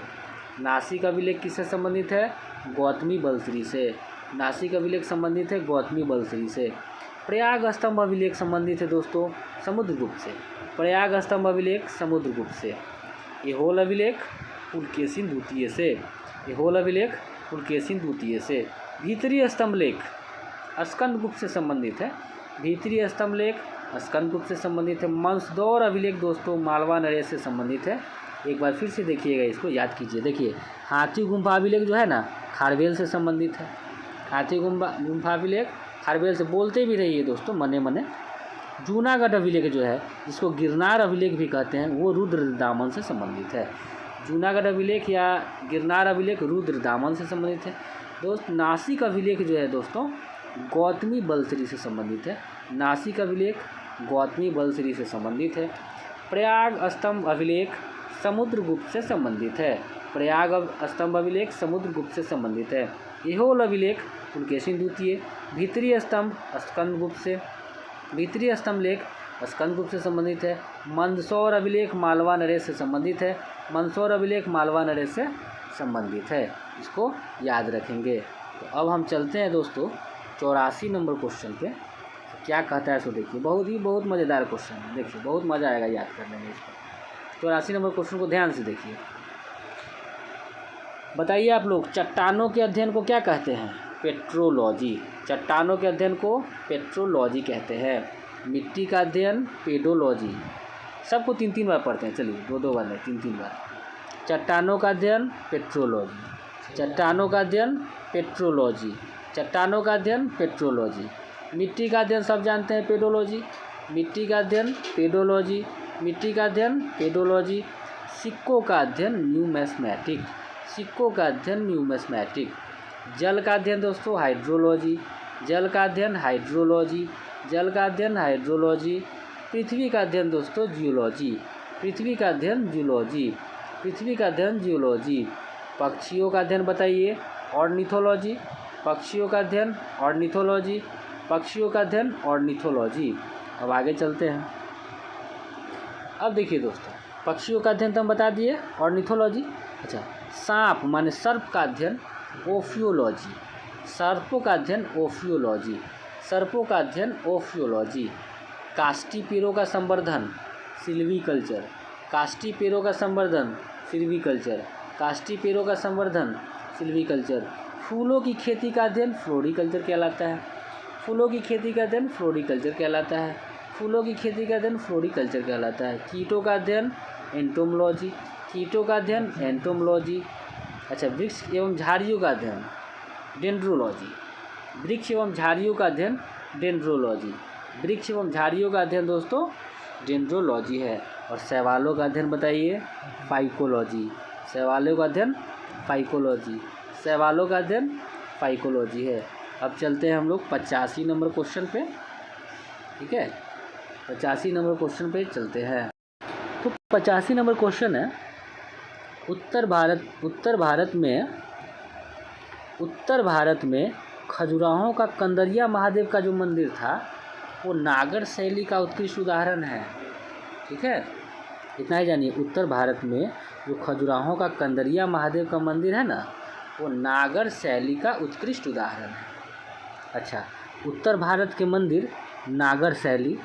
नासिक अभिलेख किससे संबंधित है? गौतमी बलश्री से। नासिक अभिलेख संबंधित है गौतमी बलश्री से। प्रयाग स्तंभ अभिलेख संबंधित है दोस्तों समुद्रगुप्त से। प्रयाग स्तंभ अभिलेख समुद्रगुप्त से। ऐहोल अभिलेख पुलकेशिन द्वितीय से। ऐहोल अभिलेख पुलकेशिन द्वितीय से। भीतरी स्तंभ लेख स्कंदगुप्त से संबंधित है। भीतरी स्तंभ लेख स्कंदगुप्त से संबंधित है। मंसदौर अभिलेख दोस्तों मालवा नरेश से संबंधित है। एक बार फिर से देखिएगा, इसको याद कीजिए। देखिए हाथी गुम्फा अभिलेख जो है ना, खारवेल से संबंधित है। हाथी गुम्फा अभिलेख खारवेल से, बोलते भी रहिए दोस्तों मने मने। जूनागढ़ अभिलेख जो है, जिसको गिरनार अभिलेख भी कहते हैं, वो रुद्रदामन से संबंधित है। जूनागढ़ अभिलेख या गिरनार अभिलेख रुद्रदामन से संबंधित है। दोस्त नासिक अभिलेख जो है दोस्तों गौतमी बलश्री से संबंधित है। नासिक अभिलेख गौतमी बलश्री से संबंधित है। प्रयाग स्तंभ अभिलेख समुद्रगुप्त से संबंधित है। प्रयाग स्तंभ अभिलेख समुद्रगुप्त से संबंधित है। ऐहोल अभिलेख पुलकेशिन द्वितीय। भीतरी स्तंभ स्कंदगुप्त से। भीतरी स्तंभ लेख स्कंदगुप्त से संबंधित है। मंदसौर अभिलेख मालवा नरेश से संबंधित है। मंदसौर अभिलेख मालवा नरेश से संबंधित है, इसको याद रखेंगे। तो अब हम चलते हैं दोस्तों 84 नंबर क्वेश्चन पे। क्या कहता है सो देखिए, बहुत मज़ेदार क्वेश्चन है, देखिए बहुत मज़ा आएगा याद करने में इसको। 84 नंबर क्वेश्चन को ध्यान से देखिए। बताइए आप लोग, चट्टानों के अध्ययन को क्या कहते हैं? पेट्रोलॉजी। चट्टानों के अध्ययन को पेट्रोलॉजी कहते हैं। मिट्टी का अध्ययन पेडोलॉजी। सबको 3-3 बार पढ़ते हैं, चलिए 2-2 बार नहीं, 3-3 बार। चट्टानों का अध्ययन पेट्रोलॉजी। चट्टानों का अध्ययन पेट्रोलॉजी। चट्टानों का अध्ययन पेट्रोलॉजी। मिट्टी का अध्ययन सब जानते हैं पेडोलॉजी। मिट्टी का अध्ययन पेडोलॉजी। मिट्टी का अध्ययन पेडोलॉजी। सिक्कों का अध्ययन न्यूमिस्मेटिक। सिक्कों का अध्ययन न्यूमिस्मेटिक। जल का अध्ययन दोस्तों हाइड्रोलॉजी। जल का अध्ययन हाइड्रोलॉजी। जल का अध्ययन हाइड्रोलॉजी। पृथ्वी का अध्ययन दोस्तों जियोलॉजी। पृथ्वी का अध्ययन जियोलॉजी। पृथ्वी का अध्ययन जियोलॉजी। पक्षियों का अध्ययन बताइए, ऑर्निथोलॉजी। पक्षियों का अध्ययन ऑर्निथोलॉजी। पक्षियों का अध्ययन ऑर्निथोलॉजी। अब आगे चलते हैं। अब देखिए दोस्तों, पक्षियों का अध्ययन तो हम बता दिए, ऑर्निथोलॉजी। अच्छा, सांप माने सर्प का अध्ययन ओफियोलॉजी, सर्पों का अध्ययन ओफियोलॉजी, सर्पों का अध्ययन ओफियोलॉजी। काष्ठी पेड़ों का संवर्धन सिल्वीकल्चर, काष्ठी पेड़ों का संवर्धन सिल्वीकल्चर, काष्ठी पेड़ों का संवर्धन सिल्वीकल्चर। फूलों की खेती का अध्ययन फ्लोरिकल्चर कहलाता है, फूलों की खेती का अध्ययन फ्लोरिकल्चर कहलाता है, फूलों की खेती का अध्ययन फ्लोरिकल्चर कहलाता है। कीटों का अध्ययन एंटोमोलॉजी, कीटों का अध्ययन एंटोमोलॉजी। अच्छा, वृक्ष एवं झाड़ियों का अध्ययन डेंड्रोलॉजी, वृक्ष एवं झाड़ियों का अध्ययन डेंड्रोलॉजी, वृक्ष एवं झाड़ियों का अध्ययन दोस्तों डेंड्रोलॉजी है। और शैवालों का अध्ययन बताइए फाइकोलॉजी, शैवालों का अध्ययन फाइकोलॉजी, शैवालों का अध्ययन फाइकोलॉजी है। अब चलते हैं हम लोग 85 नंबर क्वेश्चन पे, ठीक है, 85 नंबर क्वेश्चन पे चलते हैं। तो 85 नंबर क्वेश्चन है, उत्तर भारत में खजुराहों का कंदरिया महादेव का जो मंदिर था वो नागर शैली का उत्कृष्ट उदाहरण है, ठीक है, इतना ही जानिए। उत्तर भारत में जो खजुराहों का कंदरिया महादेव का मंदिर है ना, वो नागर शैली का उत्कृष्ट उदाहरण है। अच्छा, उत्तर भारत के मंदिर नागर शैली,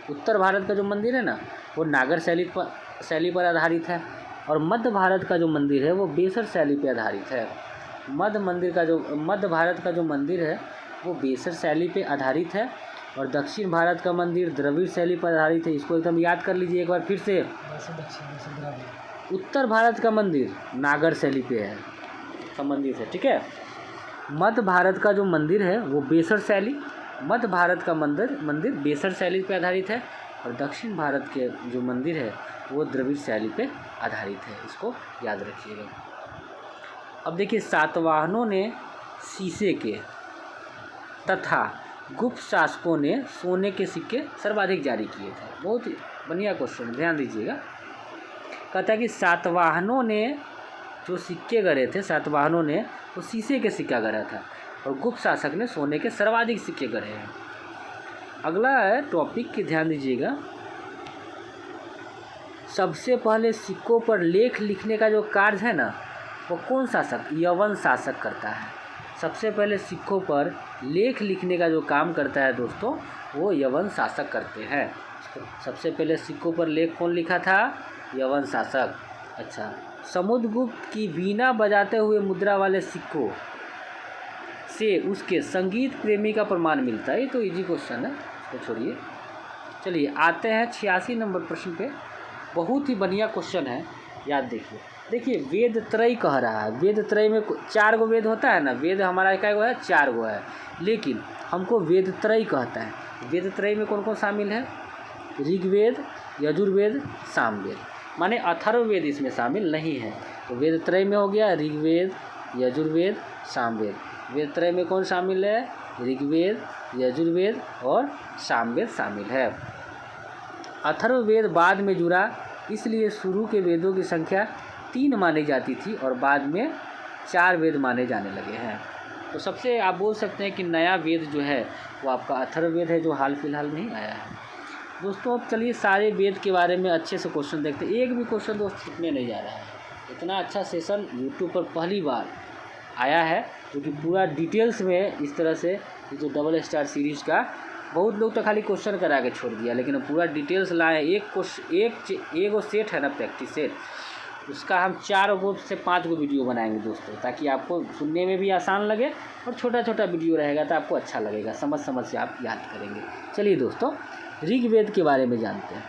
उत्तर भारत का जो मंदिर है ना वो नागर शैली पर आधारित है, और मध्य भारत का जो मंदिर है वो बेसर शैली पर आधारित है। मध्य भारत का जो मंदिर है वो बेसर शैली पे आधारित है, और दक्षिण भारत का मंदिर द्रविड़ शैली पर आधारित है। इसको एकदम याद कर लीजिए एक बार फिर से। उत्तर भारत का मंदिर नागर शैली पे है, संबंधित है, ठीक है। मध्य भारत का जो मंदिर है वो बेसर शैली, मध्य भारत का मंदिर बेसर शैली पे आधारित है, और दक्षिण भारत के जो मंदिर है वो द्रविड़ शैली पे आधारित है। इसको याद रखिएगा। अब देखिए, सातवाहनों ने शीशे के तथा गुप्त शासकों ने सोने के सिक्के सर्वाधिक जारी किए थे। बहुत बढ़िया क्वेश्चन, ध्यान दीजिएगा। कहता है कि सातवाहनों ने जो सिक्के गढ़े थे, सातवाहनों ने वो शीशे के सिक्का गढ़ा था, और गुप्त शासक ने सोने के सर्वाधिक सिक्के गढ़े हैं। अगला है टॉपिक की, ध्यान दीजिएगा। सबसे पहले सिक्कों पर लेख लिखने का जो कार्य है ना वो कौन शासक, यवन शासक करता है। सबसे पहले सिक्कों पर लेख लिखने का जो काम करता है दोस्तों वो यवन शासक करते हैं। सबसे पहले सिक्कों पर लेख कौन लिखा था, यवन शासक। अच्छा, समुद्रगुप्त की वीणा बजाते हुए मुद्रा वाले सिक्कों से उसके संगीत प्रेमी का प्रमाण मिलता है। ये तो इजी क्वेश्चन है, तो छोड़िए। चलिए आते हैं 86 नंबर प्रश्न पे। बहुत ही बढ़िया क्वेश्चन है, याद देखिए। वेद त्रय कह रहा है, वेद त्रय में 4 गो वेद होता है ना, वेद हमारा क्या है, 4 गो है, लेकिन हमको वेद त्रय कहता है। वेद त्रय में कौन कौन शामिल है, ऋग्वेद, यजुर्वेद, सामवेद, माने अथर्ववेद इसमें शामिल नहीं है। तो वेद त्रय में हो गया ऋग्वेद, यजुर्वेद, सामवेद। वेद त्रय में कौन शामिल है, ऋग्वेद, यजुर्वेद और सामवेद शामिल है। अथर्ववेद बाद में जुड़ा, इसलिए शुरू के वेदों की संख्या 3 मानी जाती थी और बाद में 4 वेद माने जाने लगे हैं। तो सबसे आप बोल सकते हैं कि नया वेद जो है वो आपका अथर्ववेद है, जो हाल फिलहाल में ही आया है। दोस्तों अब चलिए सारे वेद के बारे में अच्छे से क्वेश्चन देखते हैं। एक भी क्वेश्चन दोस्त छूटने नहीं जा रहा है। इतना अच्छा सेशन यूट्यूब पर पहली बार आया है, क्योंकि पूरा डिटेल्स में इस तरह से जो डबल स्टार सीरीज़ का, बहुत लोग तो खाली क्वेश्चन करा के छोड़ दिया, लेकिन पूरा डिटेल्स लाए। एक वो सेट है ना, प्रैक्टिस सेट, उसका हम 4 से 5 वीडियो बनाएंगे दोस्तों, ताकि आपको सुनने में भी आसान लगे, और छोटा छोटा वीडियो रहेगा तो आपको अच्छा लगेगा, समझ से आप याद करेंगे। चलिए दोस्तों ऋग्वेद के बारे में जानते हैं।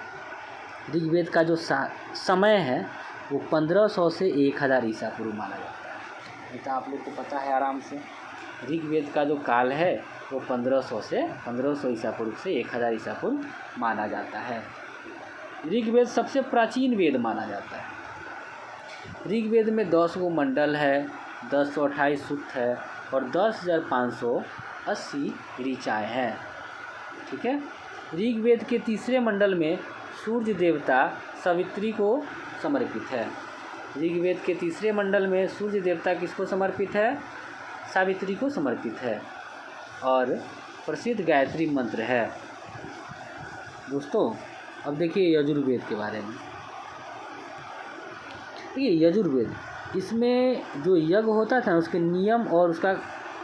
ऋग्वेद का जो समय है वो 1500 से 1000 ईसा पूर्व माना जाता है। ये तो आप लोग को पता है आराम से। ऋग्वेद का जो काल है वो 1500 ईसा पूर्व से 1000 ईसा पूर्व माना जाता है। ऋग्वेद सबसे प्राचीन वेद माना जाता है। ऋग्वेद में 10 गो मंडल है, 1028 सूक्त है, और 10,580 ऋचाएँ हैं, ठीक है। ऋग्वेद के तीसरे मंडल में सूर्य देवता सावित्री को समर्पित है। ऋग्वेद के तीसरे मंडल में सूर्य देवता किसको समर्पित है, सावित्री को समर्पित है, और प्रसिद्ध गायत्री मंत्र है। दोस्तों अब देखिए यजुर्वेद के बारे में। देखिए यजुर्वेद, इसमें जो यज्ञ होता था उसके नियम और उसका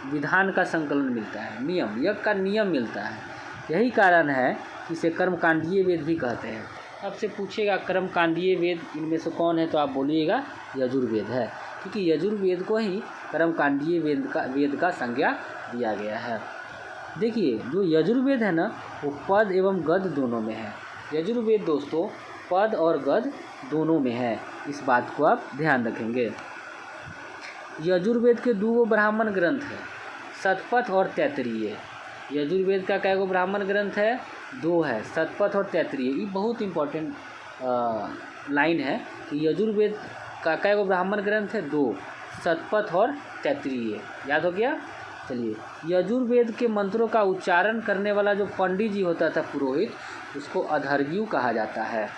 विधान का संकलन मिलता है, नियम, यज्ञ का नियम मिलता है। यही कारण है कि इसे कर्मकांडीय वेद भी कहते हैं। आपसे पूछेगा कर्मकांडीय वेद इनमें से कौन है, तो आप बोलिएगा यजुर्वेद है, क्योंकि यजुर्वेद को ही कर्मकांडीय वेद का संज्ञा दिया गया है। देखिए जो यजुर्वेद है ना, वो पद एवं गद दोनों में है। यजुर्वेद दोस्तों पद और गद दोनों में है, इस बात को आप ध्यान रखेंगे। यजुर्वेद के 2 ब्राह्मण ग्रंथ है, शतपथ और तैत्तिरीय। यजुर्वेद का कै गो ब्राह्मण ग्रंथ है? 2 है, शतपथ और तैत्तिरीय। ये बहुत इंपॉर्टेंट लाइन है कि यजुर्वेद का कै गो ब्राह्मण ग्रंथ है? 2, शतपथ और तैत्तिरीय। याद हो गया? चलिए, यजुर्वेद के मंत्रों का उच्चारण करने वाला जो पंडित जी होता था, पुरोहित, उसको अधर्व्यु कहा जाता है,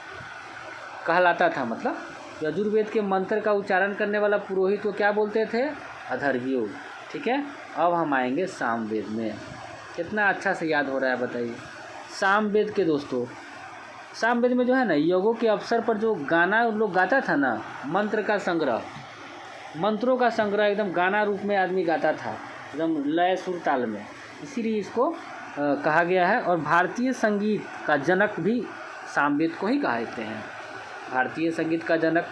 कहलाता था। मतलब यजुर्वेद के मंत्र का उच्चारण करने वाला पुरोहित को क्या बोलते थे? अधर्व्यु। ठीक है। अब हम आएंगे सामवेद में। कितना अच्छा से याद हो रहा है बताइए। सामवेद के दोस्तों, सामवेद में जो है ना, यज्ञों के अवसर पर जो गाना उन लोग गाता था ना, मंत्र का संग्रह, मंत्रों का संग्रह एकदम गाना रूप में आदमी गाता था, एकदम लय सुर ताल में, इसीलिए इसको कहा गया है। और भारतीय संगीत का जनक भी सामवेद को ही कहते हैं। भारतीय संगीत का जनक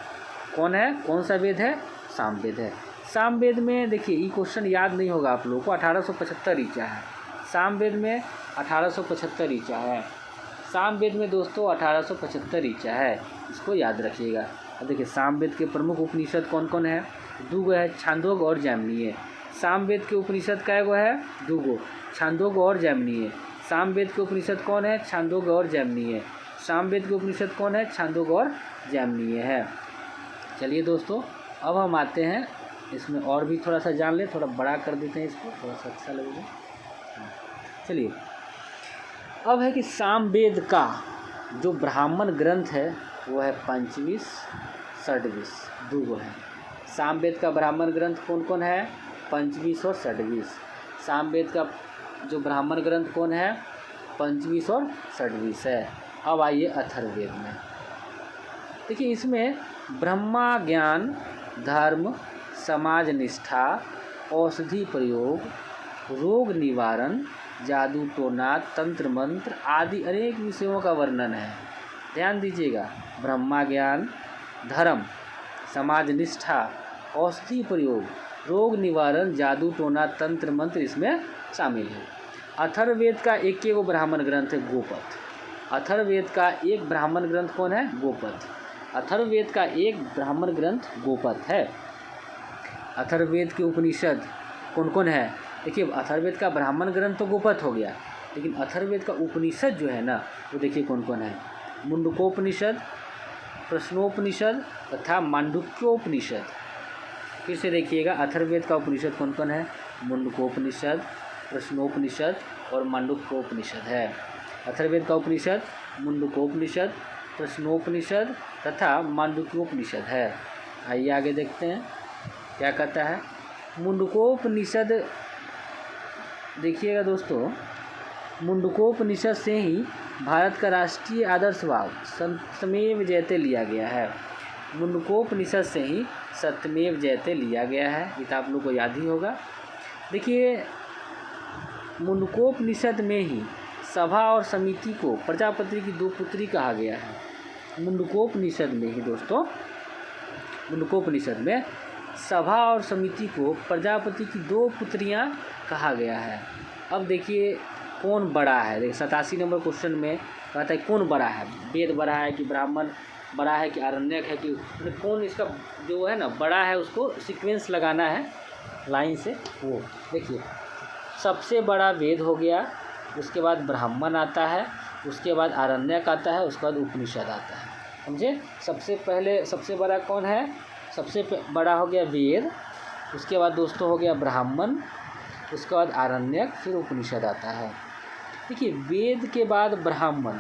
कौन है? कौन सा वेद है? सामवेद है। सामवेद में देखिए, ये क्वेश्चन याद नहीं होगा आप लोगों को, 1875 ऋचा है। सामवेद में 1875 ऋचा है। सामवेद में दोस्तों 1875 ऋचा है, इसको याद रखिएगा। अब देखिए सामवेद के प्रमुख उपनिषद कौन कौन है? 2 है, छांदोग्य और जैमिनीय। सामवेद के उपनिषद कै गो है? 2, छांदोग्य और जैमिनीय। सामवेद के उपनिषद कौन है? छांदोग्य और जैमिनीय। सामवेद के उपनिषद कौन है? छांदोग्य और जैमिनीय है। चलिए दोस्तों, अब हम आते हैं इसमें और भी थोड़ा सा जान ले, थोड़ा बड़ा कर देते हैं इसको, थोड़ा सा अच्छा लगेगा। चलिए, अब है कि सामवेद का जो ब्राह्मण ग्रंथ है वो है 25, 26, 2 है। सामवेद का ब्राह्मण ग्रंथ कौन कौन है? 25 और 26। सामवेद का जो ब्राह्मण ग्रंथ कौन है? 25 और 26 है। अब आइए अथर्ववेद में। देखिए इसमें ब्रह्मा ज्ञान, धर्म, समाज निष्ठा, औषधि प्रयोग, रोग निवारण, जादू टोना, तंत्र मंत्र आदि अनेक विषयों का वर्णन है। ध्यान दीजिएगा, ब्रह्मा ज्ञान, धर्म, समाज निष्ठा, औषधि प्रयोग, रोग निवारण, जादू टोना, तंत्र मंत्र इसमें शामिल है। अथर्ववेद का एक ब्राह्मण ग्रंथ है गोपथ। अथर्ववेद का एक ब्राह्मण ग्रंथ कौन है? गोपथ। अथर्ववेद का एक ब्राह्मण ग्रंथ गोपथ है। अथर्ववेद के उपनिषद कौन कौन है? देखिए अथर्ववेद का ब्राह्मण ग्रंथ तो गोपथ हो गया, लेकिन अथर्ववेद का उपनिषद जो है ना, वो देखिए कौन कौन है? मुंडकोपनिषद, प्रश्नोपनिषद तथा मांडुक्योपनिषद। फिर से देखिएगा, अथर्ववेद का उपनिषद कौन कौन है? मुंडकोपनिषद, प्रश्नोपनिषद और मांडुक्योपनिषद है। अथर्ववेद का उपनिषद मुंडकोपनिषद, प्रश्नोपनिषद तथा मांडुक्योपनिषद है। आइए आगे देखते हैं क्या कहता है। मुंडकोपनिषद देखिएगा दोस्तों, मुंडकोपनिषद से ही भारत का राष्ट्रीय आदर्शवाद सत्यमेव जयते लिया गया है। मुंडकोपनिषद से ही सत्यमेव जयते लिया गया है, ये तो आप लोग को याद ही होगा। देखिए मुंडकोपनिषद में ही सभा और समिति को प्रजापति की 2 पुत्री कहा गया है। मुंडकोपनिषद में ही दोस्तों, मुंडकोपनिषद में सभा और समिति को प्रजापति की 2 पुत्रियां कहा गया है। अब देखिए कौन बड़ा है? देखिए 87 नंबर क्वेश्चन में कहता है कौन बड़ा है? वेद बड़ा है कि ब्राह्मण बड़ा है कि आरण्यक है कि कौन इसका जो है ना बड़ा है, उसको सीक्वेंस लगाना है लाइन से। वो देखिए सबसे बड़ा वेद हो गया, उसके बाद ब्राह्मण आता है, उसके बाद आरण्यक आता है, उसके बाद उपनिषद आता है। समझे? सबसे पहले सबसे बड़ा कौन है? सबसे बड़ा हो गया वेद, उसके बाद दोस्तों हो गया ब्राह्मण, उसके बाद आरण्यक, फिर उपनिषद आता है। देखिए वेद के बाद ब्राह्मण,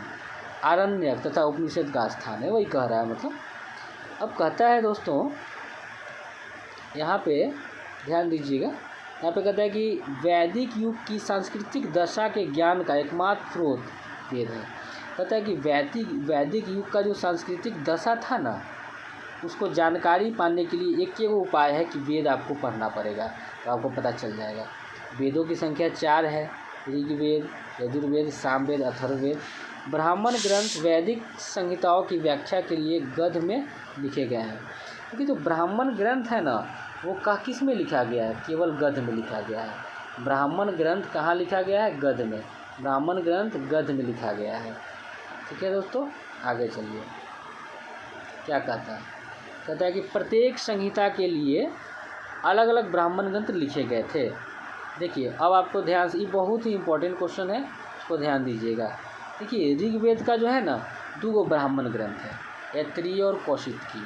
आरण्यक तथा उपनिषद का स्थान है, वही कह रहा है। मतलब अब कहता है दोस्तों, यहाँ पे ध्यान दीजिएगा, यहाँ पे कहता है कि वैदिक युग की सांस्कृतिक दशा के ज्ञान का एकमात्र स्रोत वेद है। कहता है कि वैदिक युग का जो सांस्कृतिक दशा था ना, उसको जानकारी पाने के लिए एक ही उपाय है कि वेद आपको पढ़ना पड़ेगा, तो आपको पता चल जाएगा। वेदों की संख्या 4 है, ऋग्वेद, यजुर्वेद, सामवेद, अथर्ववेद। ब्राह्मण ग्रंथ वैदिक संहिताओं की व्याख्या के लिए गद्य में लिखे गए हैं, क्योंकि जो ब्राह्मण ग्रंथ है ना, वो किस में लिखा गया है? केवल गद्य में लिखा गया है। ब्राह्मण ग्रंथ कहाँ लिखा गया है? गद्य में। ब्राह्मण ग्रंथ गद्य में लिखा गया है। ठीक है दोस्तों, आगे चलिए। क्या कहता है? कहता है कि प्रत्येक संहिता के लिए अलग अलग ब्राह्मण ग्रंथ लिखे गए थे। देखिए, अब आपको ध्यान से, ये बहुत ही इंपॉर्टेंट क्वेश्चन है, इसको ध्यान दीजिएगा। देखिए, ऋग्वेद का जो है ना, 2 ब्राह्मण ग्रंथ है, ऐत्रेय और कौशिकी।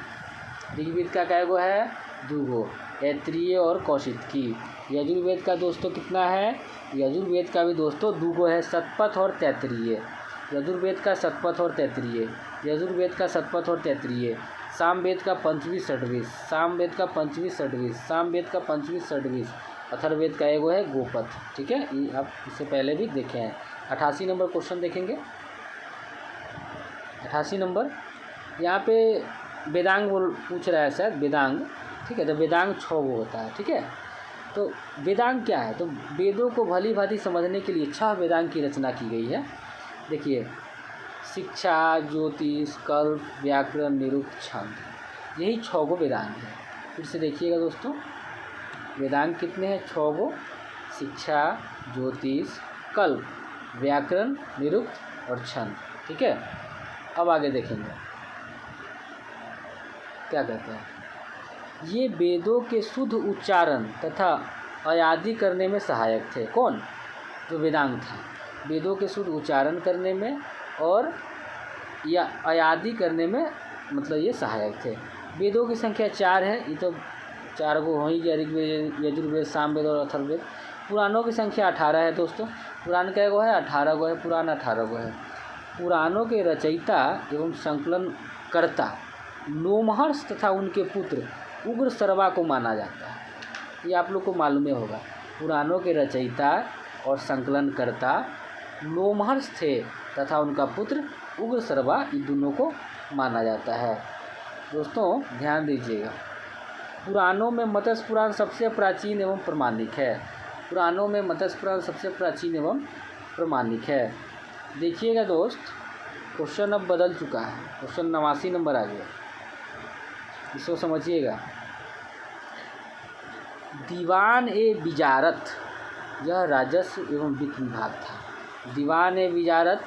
ऋग्वेद का क्या गो है? 2, ऐत्रेय और कौशिकी। यजुर्वेद का दोस्तों कितना है? यजुर्वेद का भी दोस्तों 2 है, शतपथ और तैत्तिरीय। यजुर्वेद का शतपथ और तैत्तिरीय, यजुर्वेद का शतपथ और तैत्तिरीय। सामवेद का 5वीं 6वीं, सामवेद का 5वीं 6वीं, सामवेद का 5वीं 6वीं। अथर्ववेद का एगो है गोपथ। ठीक है, ये आप इससे पहले भी देखे हैं। 88 नंबर क्वेश्चन देखेंगे। 88 नंबर, यहाँ पे वेदांग पूछ रहा है शायद, वेदांग। ठीक है, तो वेदांग 6 होता है। ठीक है, तो वेदांग क्या है? तो वेदों को भली भांति समझने के लिए 6 वेदांग की रचना की गई है। देखिए, शिक्षा, ज्योतिष, कल्प, व्याकरण, निरुक्त, छंद, यही 6 वेदांग हैं। फिर से देखिएगा दोस्तों, वेदांग कितने हैं? 6। शिक्षा, ज्योतिष, कल्प, व्याकरण, निरुक्त और छंद। ठीक है, अब आगे देखेंगे क्या कहते हैं। ये वेदों के शुद्ध उच्चारण तथा अयादि करने में सहायक थे। कौन? जो वेदांग था, वेदों के शुद्ध उच्चारण करने में और या अयादि करने में, मतलब ये सहायक थे। वेदों की संख्या 4 है, ये तो 4 हो ही गया, ऋग्वेद, यजुर्वेद, सामवेद और अथर्ववेद। पुराणों की संख्या 18 है दोस्तों। पुराण क्या है? 18 है। पुराण 18 है। पुराणों के रचयिता एवं संकलनकर्ता लोमहर्ष तथा उनके पुत्र उग्रसर्वा को माना जाता है। ये आप लोग को मालूम होगा। पुराणों के रचयिता और संकलनकर्ता लोमहर्ष थे तथा उनका पुत्र उग्रसर्वा, इन दोनों को माना जाता है। दोस्तों ध्यान दीजिएगा, पुराणों में मत्स्य पुराण सबसे प्राचीन एवं प्रमाणिक है। पुराणों में मत्स्य पुराण सबसे प्राचीन एवं प्रमाणिक है। देखिएगा दोस्त, क्वेश्चन अब बदल चुका है। क्वेश्चन 89 नंबर आ गया, इसको समझिएगा। दीवान ए विजारत, यह राजस्व एवं वित्त विभाग था। दीवान ए विजारत,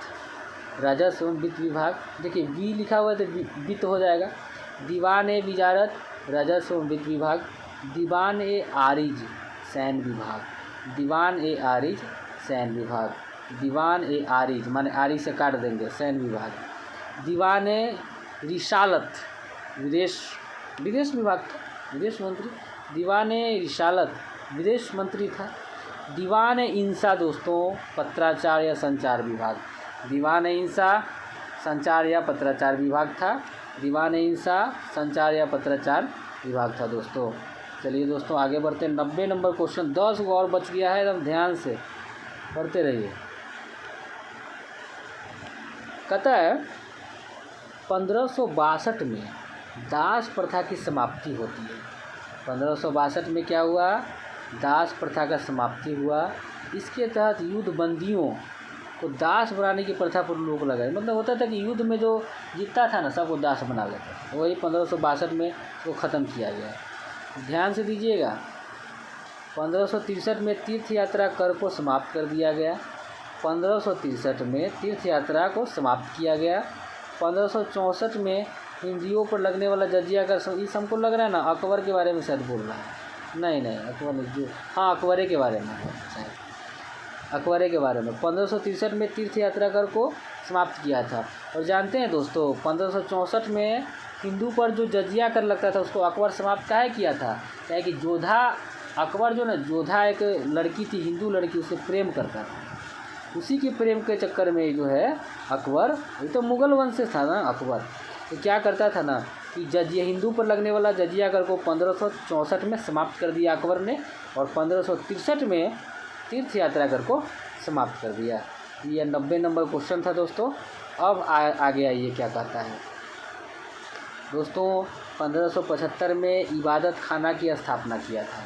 राजस्व एवं वित्त विभाग। देखिए, वी लिखा हुआ है तो वित्त हो जाएगा। दीवान ए विजारत, राजस्व एवं वित्त विभाग। दीवान ए आरिज, सैन्य विभाग। दीवान ए आरिज, सैन्य विभाग। दीवान ए आरिज माने आरिज से काट देंगे, सैन्य विभाग। दीवान ए रिसालत, विदेश विभाग था, विदेश मंत्री। दीवान ए रिसालत, विदेश मंत्री था। दीवान ए इंसा दोस्तों, पत्राचार या संचार विभाग। दीवान ए इंसा संचार या पत्राचार विभाग था। दीवान ए इंसा संचार या पत्राचार विभाग था दोस्तों। चलिए दोस्तों आगे बढ़ते हैं। 90 नंबर क्वेश्चन, 10 और बच गया है, एकदम ध्यान से पढ़ते रहिए। कहता है 1562 में दास प्रथा की समाप्ति होती है। 1562 में क्या हुआ? दास प्रथा का समाप्ति हुआ। इसके तहत युद्ध बंदियों को दास बनाने की प्रथा पर रोक लगाई। मतलब होता था कि युद्ध में जो जीतता था ना, सबको दास बना लेता। वही 1562 में वो ख़त्म किया गया। ध्यान से दीजिएगा। 1563 में तीर्थ यात्रा कर को समाप्त कर दिया गया। 1563 में तीर्थ यात्रा को समाप्त किया गया। 1564 में हिंदियों पर लगने वाला जजिया कर, इस हमको लग रहा है ना अकबर के बारे में शायद बोल रहा है। नहीं अकबर नहीं, जो हाँ अकबरे के बारे में है शायद, अकबरे के बारे में। 1563 में तीर्थ यात्रा कर को समाप्त किया था। और जानते हैं दोस्तों 1564 में हिंदू पर जो जजिया कर लगता था उसको अकबर समाप्त काहे किया था? क्या है कि जोधा, अकबर जो ना जोधा एक लड़की थी, हिंदू लड़की, उससे प्रेम करता था। उसी के प्रेम के चक्कर में जो है अकबर, ये तो मुग़ल वंश से था ना अकबर, तो क्या करता था ना कि जजिया, हिंदू पर लगने वाला जजिया कर को 1564 में समाप्त कर दिया अकबर ने, और 1563 में तीर्थ यात्रा कर को समाप्त कर दिया। ये 90 नंबर क्वेश्चन था दोस्तों। अब आगे आइए क्या कहता है दोस्तों। 1575 में इबादत खाना की स्थापना किया था।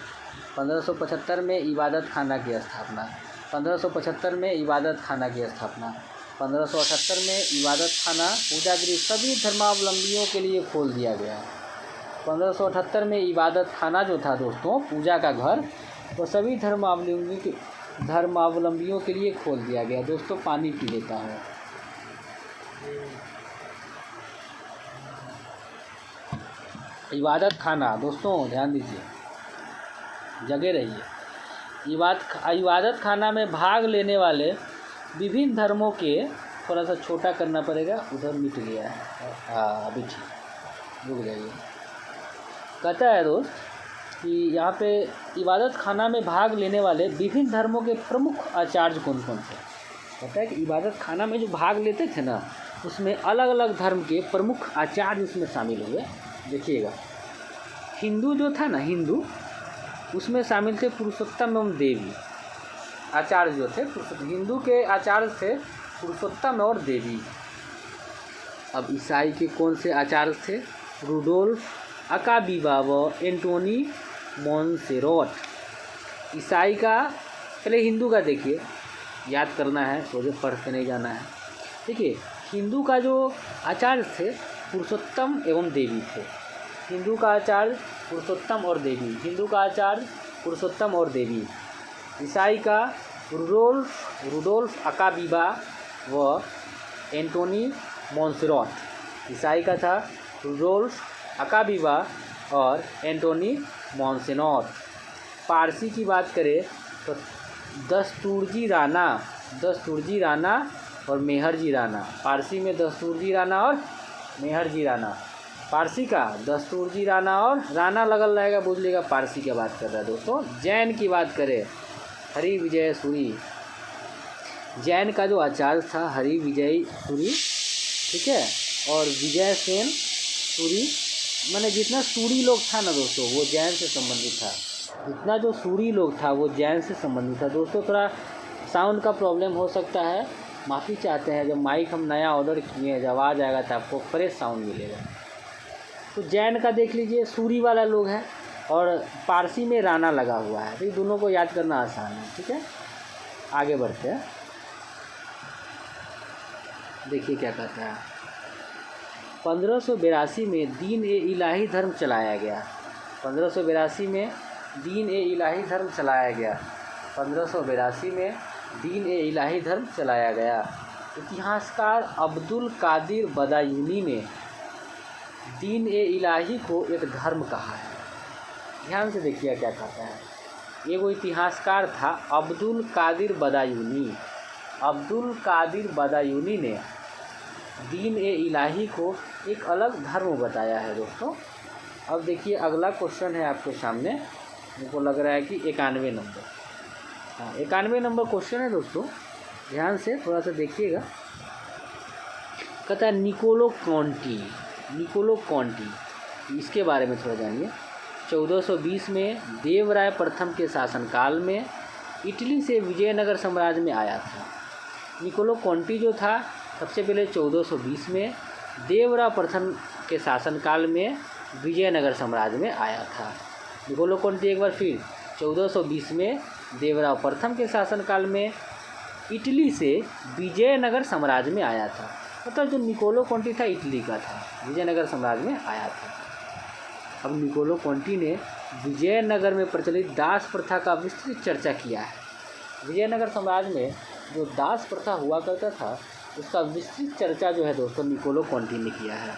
1575 में इबादत खाना की स्थापना। 1575 में इबादत खाना की स्थापना। 1578 में इबादत खाना पूजा गृह सभी धर्मावलंबियों के लिए खोल दिया गया। 1578 में इबादत खाना जो था दोस्तों, पूजा का घर, वो सभी धर्मावलंबियों के लिए खोल दिया गया। दोस्तों पानी पी लेता हूँ। इबादत खाना दोस्तों ध्यान दीजिए, जगे रहिए। इबादत खाना में भाग लेने वाले विभिन्न धर्मों के, थोड़ा सा छोटा करना पड़ेगा, उधर मिट गया है। अभी ठीक, रुक जाइए। कहता है दोस्त कि यहाँ पे इबादत खाना में भाग लेने वाले विभिन्न धर्मों के प्रमुख आचार्य कौन कौन थे। कहता है कि इबादत खाना में जो भाग लेते थे ना, उसमें अलग अलग धर्म के प्रमुख आचार्य उसमें शामिल हुए। देखिएगा, हिंदू जो था ना, हिंदू, उसमें शामिल थे पुरुषोत्तम एवं देवी। आचार्य जो थे हिंदू के आचार्य थे पुरुषोत्तम और देवी। अब ईसाई के कौन से आचार्य थे? रुडोल्फ अकाबीबा व एंटोनी मोंसेरोट। ईसाई का, पहले हिंदू का देखिए, याद करना है, सोचे पढ़ के नहीं जाना है। देखिए, हिंदू का जो आचार्य थे पुरुषोत्तम एवं देवी थे। हिंदू का आचार्य पुरुषोत्तम और देवी। हिंदू का आचार्य पुरुषोत्तम और देवी। ईसाई का रुडोल्फ अकाबीबा व एंटोनी मोंसेरोट। ईसाई का था रुडोल्फ अकाबीबा और एंटोनी मोंसेरोट। पारसी की बात करें तो दस्तूरजी राणा और मेहरजी राणा। पारसी में दस्तूरजी राणा और मेहरजी राणा। पारसी का दस्तूरजी राणा और राणा लगल रहेगा, बुझ लेगा पारसी की बात कर रहा है दोस्तों। जैन की बात करें, हरि विजय सूरी। जैन का जो आचार्य था हरि विजय सूरी, ठीक है, और विजय सेन सूरी। मैंने जितना सूरी लोग था ना दोस्तों, वो जैन से संबंधित था। जितना जो सूरी लोग था वो जैन से संबंधित था। दोस्तों थोड़ा साउंड का प्रॉब्लम हो सकता है, माफ़ी चाहते हैं। जब माइक हम नया ऑर्डर किए, जब आ जाएगा तो आपको फ्रेश साउंड मिलेगा। तो जैन का देख लीजिए, सूरी वाला लोग है, और पारसी में राणा लगा हुआ है। तो दोनों को याद करना आसान है, ठीक है। आगे बढ़ते हैं, देखिए क्या कहता है। 1582 में दीन ए इलाही धर्म चलाया गया। 1582 में दीन ए इलाही धर्म चलाया गया। 1582 में दीन ए इलाही धर्म चलाया गया। इतिहासकार अब्दुल कादिर बदायूनी ने दीन ए इलाही को एक धर्म कहा है। ध्यान से देखिए क्या कहता है। ये वो इतिहासकार था अब्दुल कादिर बदायूनी। अब्दुल कादिर बदायूनी ने दीन ए इलाही को एक अलग धर्म बताया है दोस्तों। अब देखिए अगला क्वेश्चन है आपके सामने, मुझको लग रहा है कि 91 नंबर। हाँ, 91 नंबर क्वेश्चन है दोस्तों, ध्यान से थोड़ा सा देखिएगा। कहता है निकोलो कॉन्टी, इसके बारे में थोड़ा जानिए। 1420 में देवराय प्रथम के शासनकाल में इटली से विजयनगर साम्राज्य में आया था। निकोलो कॉन्टी जो था, सबसे पहले 1420 में देवराय प्रथम के शासनकाल में विजयनगर साम्राज्य में आया था। निकोलो कॉन्टी एक बार फिर 1420 में देवराय प्रथम के शासनकाल में इटली से विजयनगर साम्राज्य में आया था। मतलब जो निकोलो कॉन्टी था इटली का था, विजयनगर साम्राज्य में आया था। अब निकोलो कॉन्टी ने विजयनगर में प्रचलित दास प्रथा का विस्तृत चर्चा किया है। विजयनगर साम्राज्य में जो दास प्रथा हुआ करता था, उसका विस्तृत चर्चा जो है दोस्तों निकोलो कॉन्टी ने किया है।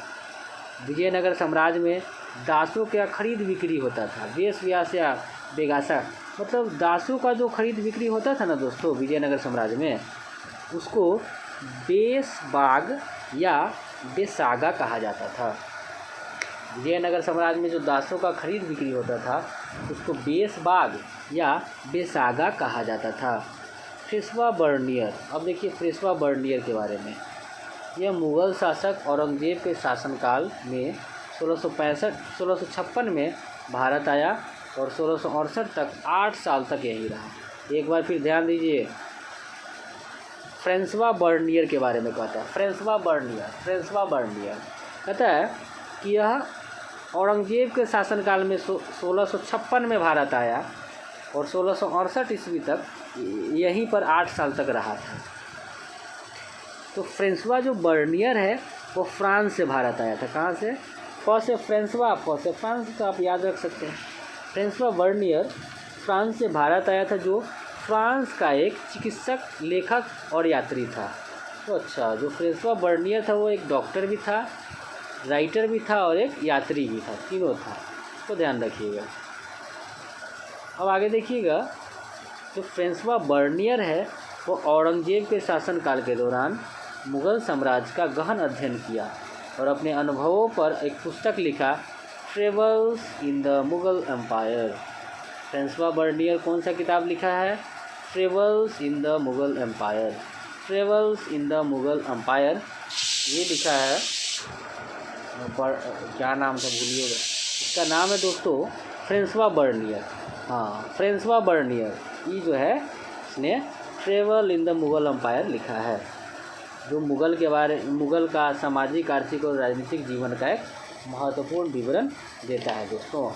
विजयनगर साम्राज्य में दासों का खरीद बिक्री होता था, वेश व्यास या बेगासा, मतलब दासों का जो खरीद बिक्री होता था ना दोस्तों विजयनगर साम्राज्य में, उसको बेसबाग या बेसागा कहा जाता था। विजयनगर साम्राज्य में जो दासों का खरीद बिक्री होता था, उसको बेसबाग या बेसागा कहा जाता था। फ्रेस्वा बर्नियर, अब देखिए फ्रेस्वा बर्नियर के बारे में। यह मुग़ल शासक औरंगजेब के शासनकाल में 1656 में भारत आया और 1668 तक 8 साल तक यहीं रहा। एक बार फिर ध्यान दीजिए, फ्रांसवा बर्नियर के बारे में कहता है। फ्रांसवा बर्नियर कहता है कि यह औरंगजेब के शासनकाल में 1656 में भारत आया और 1668 ईस्वी तक यहीं पर 8 साल तक रहा था। तो फ्रांसवा जो बर्नियर है वो फ्रांस से भारत आया था। कहाँ से? से फ्रांसवा, से फ्रांस, तो आप याद रख सकते हैं। फ्रांसवा बर्नियर फ्रांस से भारत आया था, जो फ्रांस का एक चिकित्सक, लेखक और यात्री था। तो अच्छा, जो फ्रांसवा बर्नियर था वो एक डॉक्टर भी था, राइटर भी था और एक यात्री भी था, तीनों था। तो ध्यान रखिएगा। अब आगे देखिएगा, जो फ्रांसवा बर्नियर है वो औरंगजेब के शासनकाल के दौरान मुग़ल साम्राज्य का गहन अध्ययन किया और अपने अनुभवों पर एक पुस्तक लिखा, travels in the Mughal empire. Francois Bernier कौन सा किताब लिखा है? Travels in the Mughal empire. Travels in the Mughal empire ये लिखा है। क्या नाम था भूलिएगा, इसका नाम है दोस्तों फ्रांसवा बर्नियर। हाँ, फ्रांसवा बर्नियर ये जो है इसने travel in the Mughal empire लिखा है, जो मुग़ल का सामाजिक, आर्थिक और राजनीतिक जीवन का एक महत्वपूर्ण विवरण देता है। दोस्तों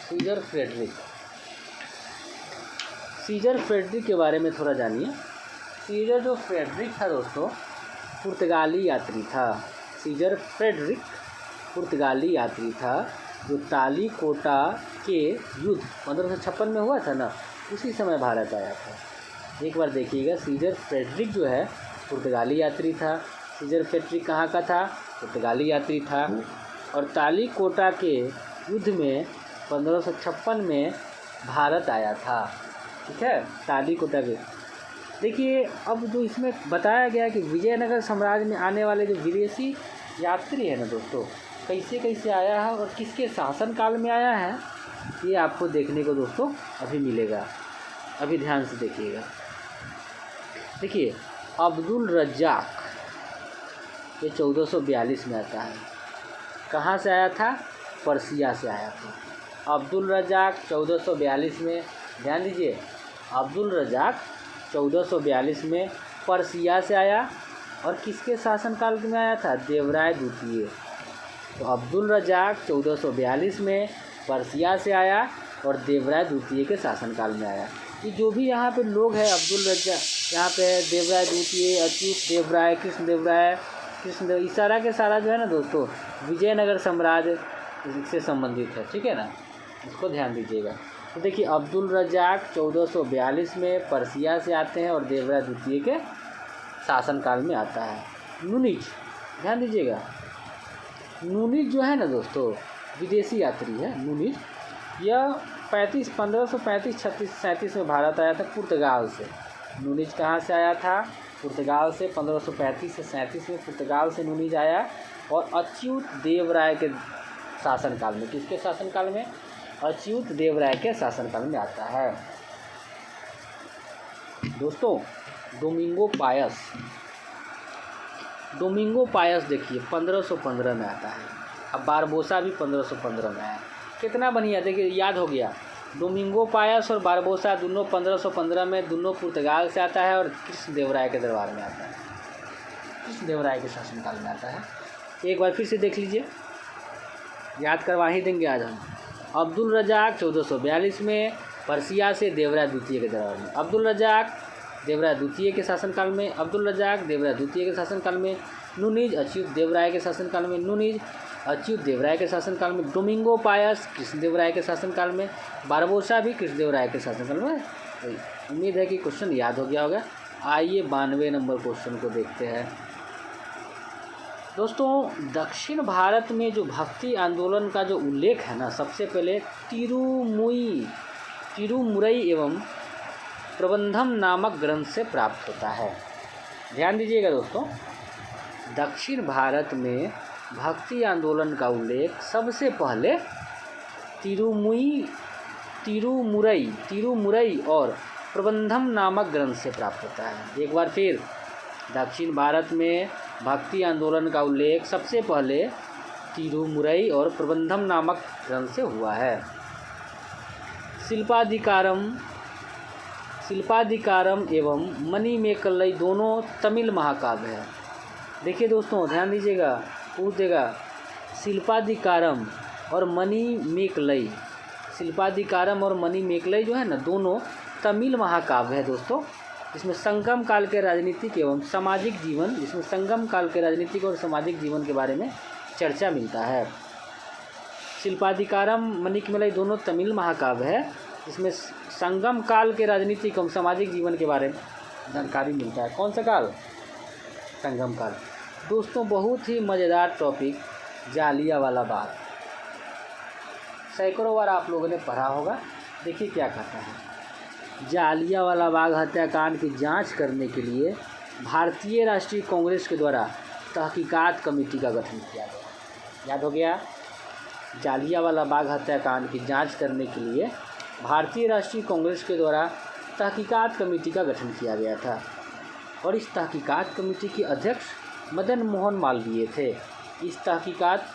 सीजर फ्रेडरिक के बारे में थोड़ा जानिए। सीजर जो फ्रेडरिक था दोस्तों, पुर्तगाली यात्री था। सीजर फ्रेडरिक पुर्तगाली यात्री था, जो तालीकोटा के युद्ध 1556 में हुआ था ना, उसी समय भारत आया था। एक बार देखिएगा, सीजर फ्रेडरिक जो है पुर्तगाली यात्री था। सीजर फ्रेडरिक कहाँ का था? पुर्तगाली यात्री था और तालीकोटा के युद्ध में 1556 में भारत आया था। ठीक है, तालीकोटा के। देखिए, अब जो इसमें बताया गया कि विजयनगर साम्राज्य में आने वाले जो विदेशी यात्री है ना दोस्तों, कैसे कैसे आया है और किसके शासनकाल में आया है, ये आपको देखने को दोस्तों अभी मिलेगा। अभी ध्यान से देखिएगा। देखिए, अब्दुल रज्जाक ये 1442 में आता है। कहाँ से आया था? पर्सिया से आया था। अब्दुल रज्जाक 1442 में, ध्यान दीजिए, अब्दुल रज्जाक 1442 में पर्सिया से आया और किसके शासनकाल में आया था? देवराय द्वितीय। तो अब्दुल रज्जाक 1442 में पर्सिया से आया और देवराय द्वितीय के शासनकाल में आया। कि जो भी यहाँ पे लोग हैं, अब्दुल रज्जाक, यहाँ पे देवराय द्वितीय, अच्युत देवराय, कृष्ण सारा के सारा जो है ना दोस्तों, विजयनगर साम्राज्य से संबंधित है। ठीक है ना, इसको ध्यान दीजिएगा। तो देखिए, अब्दुल रज्जाक 1442 में पर्सिया से आते हैं और देवराय द्वितीय के शासनकाल में आता है। नुनिज, ध्यान दीजिएगा, नुनिज जो है ना दोस्तों, विदेशी यात्री है। नुनिज यह 1535-36 में भारत आया था पुर्तगाल से। नुनिज कहाँ से आया था? पुर्तगाल से। 1535 से 37 में पुर्तगाल से नुनिज आया और अच्युत देवराय के शासनकाल में, किसके शासनकाल में? अच्युत देवराय के शासनकाल में आता है। दोस्तों, डोमिंगो पायस देखिए 1515 में आता है। अब बारबोसा भी 1515 में आया। कितना बढ़िया, देखिए याद हो गया। डोमिंगो पायस और बारबोसा दोनों 1515 में, दोनों पुर्तगाल से आता है और कृष्ण देवराय के दरबार में आता है, कृष्ण देवराय के शासनकाल में आता है। एक बार फिर से देख लीजिए, याद करवा ही देंगे आज हम। अब्दुल रज्जाक 1442 में पर्सिया से देवराय द्वितीय के दरबार में। अब्दुल रज्जाक देवराय द्वितीय के शासनकाल में। अब्दुल रज्जाक देवराय द्वितीय के शासनकाल में। नुनिज अच्युत देवराय के शासनकाल में। नुनिज अच्युत देवराय के शासनकाल में। डोमिंगो पायस कृष्ण देवराय के शासनकाल में। बारबोसा भी कृष्ण देवराय के शासनकाल में। तो उम्मीद है कि क्वेश्चन याद हो गया होगा। आइए 92 नंबर क्वेश्चन को देखते हैं। दोस्तों, दक्षिण भारत में जो भक्ति आंदोलन का जो उल्लेख है ना, सबसे पहले तिरुमुरई एवं प्रबंधम नामक ग्रंथ से प्राप्त होता है। ध्यान दीजिएगा दोस्तों, दक्षिण भारत में भक्ति आंदोलन का उल्लेख सबसे पहले तिरुमुरई और प्रबंधम नामक ग्रंथ से प्राप्त होता है। एक बार फिर, दक्षिण भारत में भक्ति आंदोलन का उल्लेख सबसे पहले तिरुमुरई और प्रबंधम नामक ग्रंथ से हुआ है। शिल्पाधिकारम एवं मणिमेकलई दोनों तमिल महाकाव्य है। देखिए दोस्तों, ध्यान दीजिएगा, पूछ देगा शिल्पाधिकारम और मणिमेकलई। शिल्पाधिकारम और मणिमेकलई जो है ना, दोनों तमिल महाकाव्य है दोस्तों। इसमें संगम काल के राजनीतिक एवं सामाजिक जीवन, जिसमें संगम काल के राजनीतिक और सामाजिक जीवन के बारे में चर्चा मिलता है। शिल्पाधिकारम मणिमेकलई दोनों तमिल महाकाव्य है, इसमें संगम काल के राजनीतिक एवं सामाजिक जीवन के बारे में जानकारी मिलता है। कौन सा काल? संगम काल। दोस्तों, बहुत ही मज़ेदार टॉपिक जालियांवाला बाग, सैकड़ों बार आप लोगों ने पढ़ा होगा। देखिए क्या कहता है। जालियांवाला बाग हत्याकांड की जांच करने के लिए भारतीय राष्ट्रीय कांग्रेस के द्वारा तहकीकात कमेटी का गठन किया गया। याद हो गया? जालियांवाला बाग हत्याकांड की जांच करने के लिए भारतीय राष्ट्रीय कांग्रेस के द्वारा तहकीकात कमेटी का गठन किया गया था और इस तहकीकात कमेटी के अध्यक्ष मदन मोहन मालवीय थे। इस तहकीकात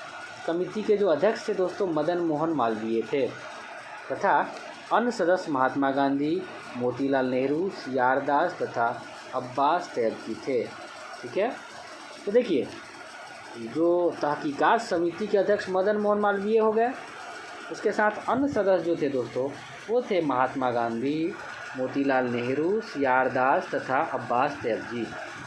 कमेटी के जो अध्यक्ष थे दोस्तों, मदन मोहन मालवीय थे तथा अन्य सदस्य महात्मा गांधी, मोतीलाल नेहरू, सीआर दास तथा अब्बास तैयबजी थे। ठीक है, तो देखिए, जो तहकीकात समिति के अध्यक्ष मदन मोहन मालवीय हो गए, उसके साथ अन्य सदस्य जो थे दोस्तों, वो थे महात्मा गांधी, मोतीलाल नेहरू, सीआर दास तथा अब्बास तैयबजी।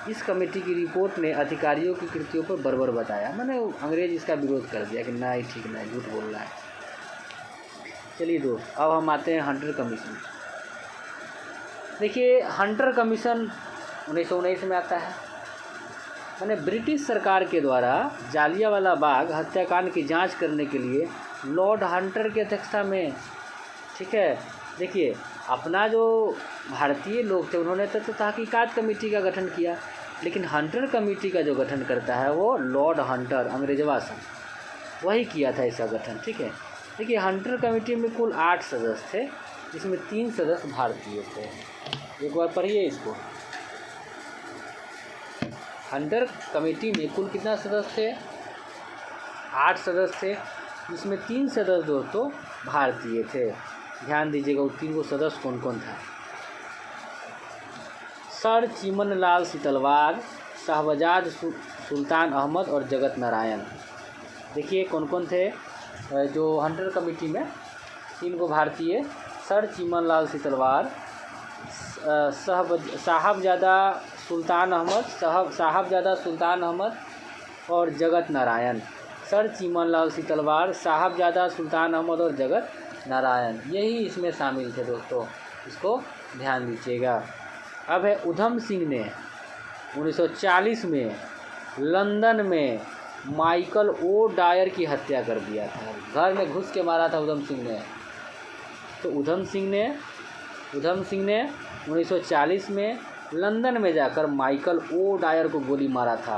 इस कमेटी की रिपोर्ट ने अधिकारियों की कृतियों पर बर्बर बताया। मैंने अंग्रेज इसका विरोध कर दिया कि ना, ये ठीक नहीं, झूठ बोल रहा है। चलिए दोस्त, अब हम आते हैं हंटर कमीशन। देखिए, हंटर कमीशन 1919 में आता है। मैंने ब्रिटिश सरकार के द्वारा जालियांवाला बाग हत्याकांड की जांच करने के लिए लॉर्ड हंटर की अध्यक्षता में, ठीक है, देखिए, अपना जो भारतीय लोग थे उन्होंने तो तहकीकात कमेटी का गठन किया, लेकिन हंटर कमेटी का जो गठन करता है वो लॉर्ड हंटर, अंग्रेजवा से, वही किया था इसका गठन। ठीक है, देखिए, हंटर कमेटी में कुल 8 सदस्य थे, जिसमें 3 सदस्य भारतीय थे। एक बार पढ़िए इसको। हंटर कमेटी में कुल कितना सदस्य थे? 8 सदस्य थे, जिसमें 3 सदस्य दोस्तों भारतीय थे। ध्यान दीजिएगा, वो 3 वो सदस्य कौन कौन था? सर चिमनलाल सीतलवार, शाहबजाद सुल्तान अहमद और जगत नारायण। देखिए कौन कौन थे जो हंटर कमेटी में? 3 को भारतीय, सर चिमनलाल सीतलवार, साहबजादा सुल्तान अहमद और जगत नारायण। सर चिमनलाल सीतलवार, साहबजादा सुल्तान अहमद और जगत नारायण, यही इसमें शामिल थे दोस्तों, इसको ध्यान दीजिएगा। अब है उधम सिंह ने 1940 में लंदन में माइकल ओ डायर की हत्या कर दिया था। घर में घुस के मारा था उधम सिंह ने। तो उधम सिंह ने 1940 में लंदन में जाकर माइकल ओ डायर को गोली मारा था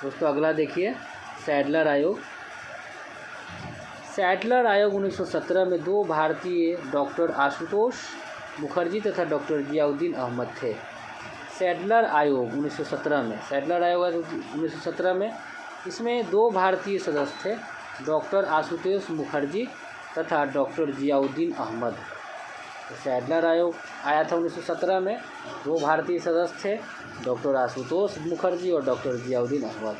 दोस्तों। अगला देखिए, सैडलर आयोग। सैडलर आयोग 1917 में 2 भारतीय डॉक्टर आशुतोष मुखर्जी तथा डॉक्टर जियाउद्दीन अहमद थे। सैडलर आयोग 1917 में, सैडलर आयोग 1917 में, इसमें 2 भारतीय सदस्य थे, डॉक्टर आशुतोष मुखर्जी तथा डॉक्टर जियाउद्दीन अहमद। तो सैडलर आयोग आया था 1917 में, 2 भारतीय सदस्य थे, डॉक्टर आशुतोष मुखर्जी और डॉक्टर जियाउद्दीन अहमद।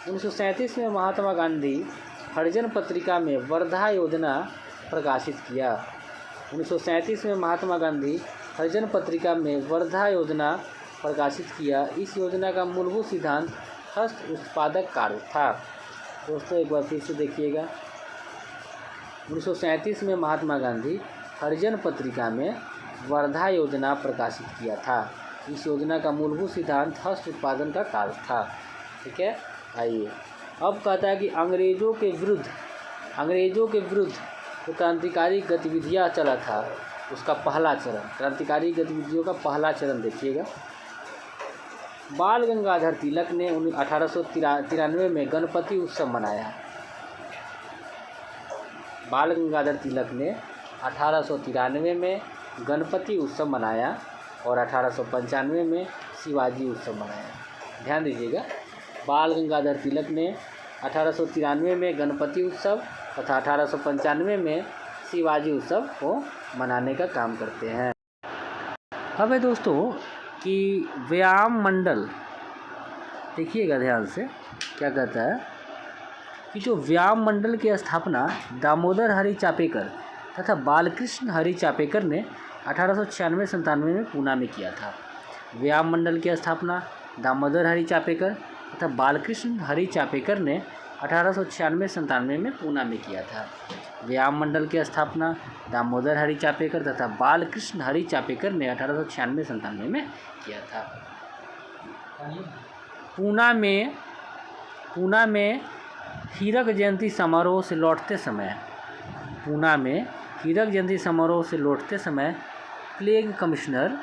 1937 में महात्मा गांधी हरिजन पत्रिका में वर्धा योजना प्रकाशित किया। 1937 में महात्मा गांधी हरिजन पत्रिका में वर्धा योजना प्रकाशित किया। इस योजना का मूलभूत सिद्धांत हस्त उत्पादक कार्य था। दोस्तों एक बार फिर से देखिएगा, 1937 में महात्मा गांधी हरिजन पत्रिका में वर्धा योजना प्रकाशित किया था। इस योजना का मूलभूत सिद्धांत हस्त उत्पादन का कार्य था। ठीक है, आइए अब कहता है कि अंग्रेज़ों के विरुद्ध जो क्रांतिकारी गतिविधियाँ चला था, उसका पहला चरण, क्रांतिकारी गतिविधियों का पहला चरण देखिएगा। बाल गंगाधर तिलक ने 1893 में गणपति उत्सव मनाया। बाल गंगाधर तिलक ने 1893 में गणपति उत्सव मनाया और 1895 में शिवाजी उत्सव मनाया। ध्यान दीजिएगा, बाल गंगाधर तिलक ने 1893 में गणपति उत्सव तथा 1895 में शिवाजी उत्सव को मनाने का काम करते हैं। अब है दोस्तों कि व्यायाम मंडल, देखिएगा ध्यान से क्या कहता है कि जो व्यायाम मंडल की स्थापना दामोदर हरि चापेकर तथा बालकृष्ण हरि चापेकर ने 1896-97 में पूना में किया था। व्यायाम मंडल की स्थापना दामोदर हरि चापेकर तथा बालकृष्ण हरि चापेकर ने 1896-97 में पूना में किया था। व्यायाम मंडल की स्थापना दामोदर हरि चापेकर तथा बालकृष्ण हरि चापेकर ने 1896-97 में किया था। पूना में हीरक जयंती समारोह से लौटते समय प्लेग कमिश्नर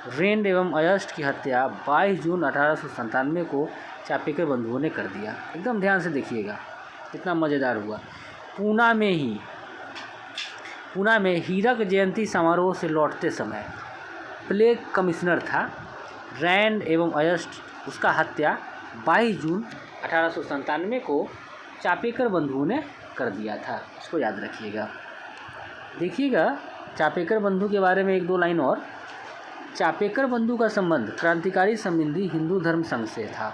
रेंड एवं अयस्ट की हत्या 22 जून 1897 को चापेकर बंधुओं ने कर दिया। एकदम ध्यान से देखिएगा कितना मज़ेदार हुआ। पूना में हीरक जयंती समारोह से लौटते समय प्लेग कमिश्नर था रैंड एवं अयस्ट, उसका हत्या 22 जून 1897 को चापेकर बंधुओं ने कर दिया था। इसको याद रखिएगा। देखिएगा चापेकर बंधु के बारे में एक दो लाइन और। चापेकर बंधु का संबंध क्रांतिकारी समिति हिंदू धर्म संघ से था।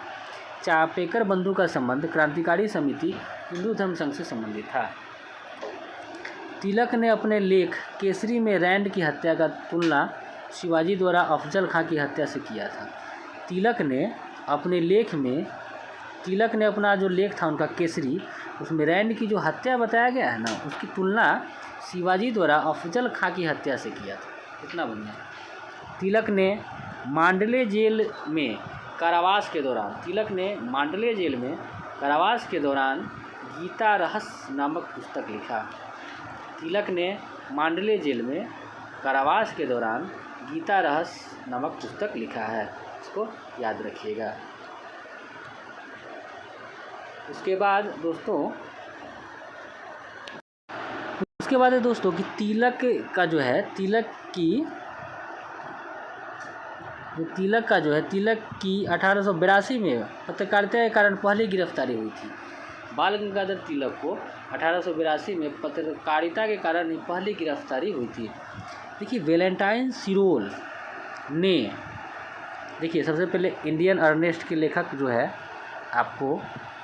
चापेकर बंधु का संबंध क्रांतिकारी समिति हिंदू धर्म संघ से संबंधित था। तिलक ने अपने लेख केसरी में रैंड की हत्या का तुलना शिवाजी द्वारा अफजल खां की हत्या से किया था। तिलक ने अपना जो लेख था उनका केसरी, उसमें रैंड की जो हत्या बताया गया है ना, उसकी तुलना शिवाजी द्वारा अफजल खां की हत्या से किया था। कितना बढ़िया। तिलक ने मांडले जेल में कारावास के दौरान गीता रहस्य नामक पुस्तक लिखा। तिलक ने मांडले जेल में कारावास के दौरान गीता रहस्य नामक पुस्तक लिखा है। इसको याद रखिएगा। उसके बाद है दोस्तों कि तिलक की 1882 में पत्रकारिता के कारण पहली गिरफ्तारी हुई थी। बाल गंगाधर तिलक को 1882 में पत्रकारिता के कारण पहली गिरफ्तारी हुई थी। देखिए वैलेंटाइन सिरोल ने, देखिए सबसे पहले इंडियन अर्नेस्ट के लेखक जो है आपको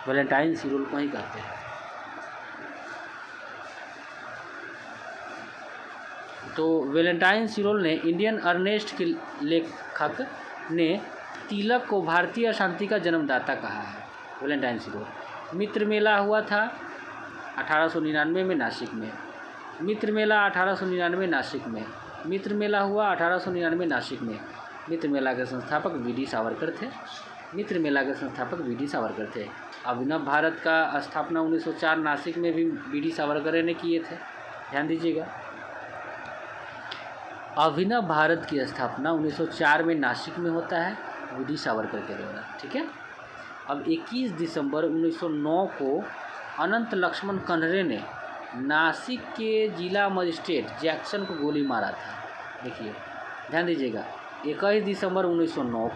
वैलेंटाइन सिरोल को ही कहते हैं। तो वैलेंटाइन सिरोल ने, इंडियन अर्नेस्ट के लेखक ने तिलक को भारतीय अशांति का जन्मदाता कहा है। वैलेंटाइन सिरोल। मित्र मेला हुआ था 1899 में नासिक में। मित्र मेला 1899 नासिक में। मित्र मेला हुआ 1899 नासिक में। मित्र मेला के संस्थापक वी.डी. सावरकर थे। अभिनव भारत का स्थापना 1904 नासिक में भी वी.डी. सावरकर ने किए थे। ध्यान दीजिएगा। अभिनव भारत की स्थापना 1904 में नासिक में होता है वी.डी. सावरकर के द्वारा। ठीक है। अब 21 दिसंबर 1909 को अनंत लक्ष्मण कन्हरे ने नासिक के जिला मजिस्ट्रेट जैक्सन को गोली मारा था। देखिए ध्यान दीजिएगा। 21 दिसंबर 1909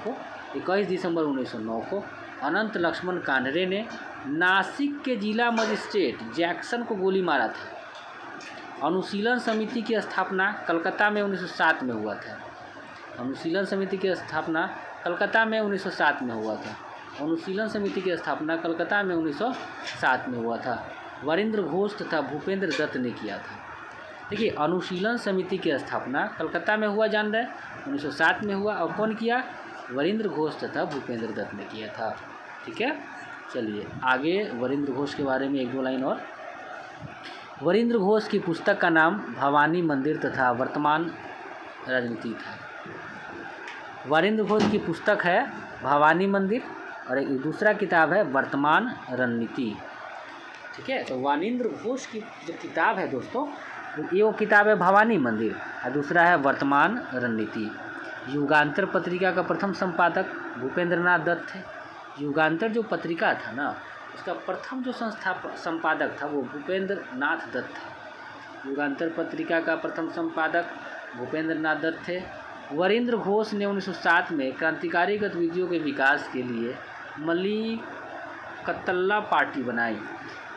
को अनंत लक्ष्मण कान्हरे ने नासिक के जिला मजिस्ट्रेट जैक्सन को गोली मारा था। अनुशीलन समिति की स्थापना कलकत्ता में 1907 में हुआ था। अनुशीलन समिति की स्थापना कलकत्ता में 1907 में हुआ था। वरिंद्र घोष तथा भूपेंद्र दत्त ने किया था। देखिए अनुशीलन समिति की स्थापना कलकत्ता में हुआ, जान रहे 1907 में हुआ, और कौन किया? वरिंद्र घोष तथा भूपेंद्र दत्त ने किया था। ठीक है। चलिए आगे वरिंद्र घोष के बारे में एक दो लाइन और। वरिंद्र घोष की पुस्तक का नाम भवानी मंदिर तथा वर्तमान राजनीति था। वरिंद्र घोष की पुस्तक है भवानी मंदिर और एक दूसरा किताब है वर्तमान रणनीति। ठीक है। तो वरिंद्र घोष की जो किताब है दोस्तों, ये वो किताब है भवानी मंदिर और दूसरा है वर्तमान रणनीति। युगांतर पत्रिका का प्रथम संपादक भूपेंद्र नाथ दत्त थे। युगांतर जो पत्रिका था ना, उसका प्रथम जो संपादक था वो भूपेंद्र नाथ दत्त था। युगांतर पत्रिका का प्रथम संपादक भूपेंद्र नाथ दत्त थे। वरिंद्र घोष ने 1907 में क्रांतिकारी गतिविधियों के विकास के लिए मली कत्तल्ला पार्टी बनाई।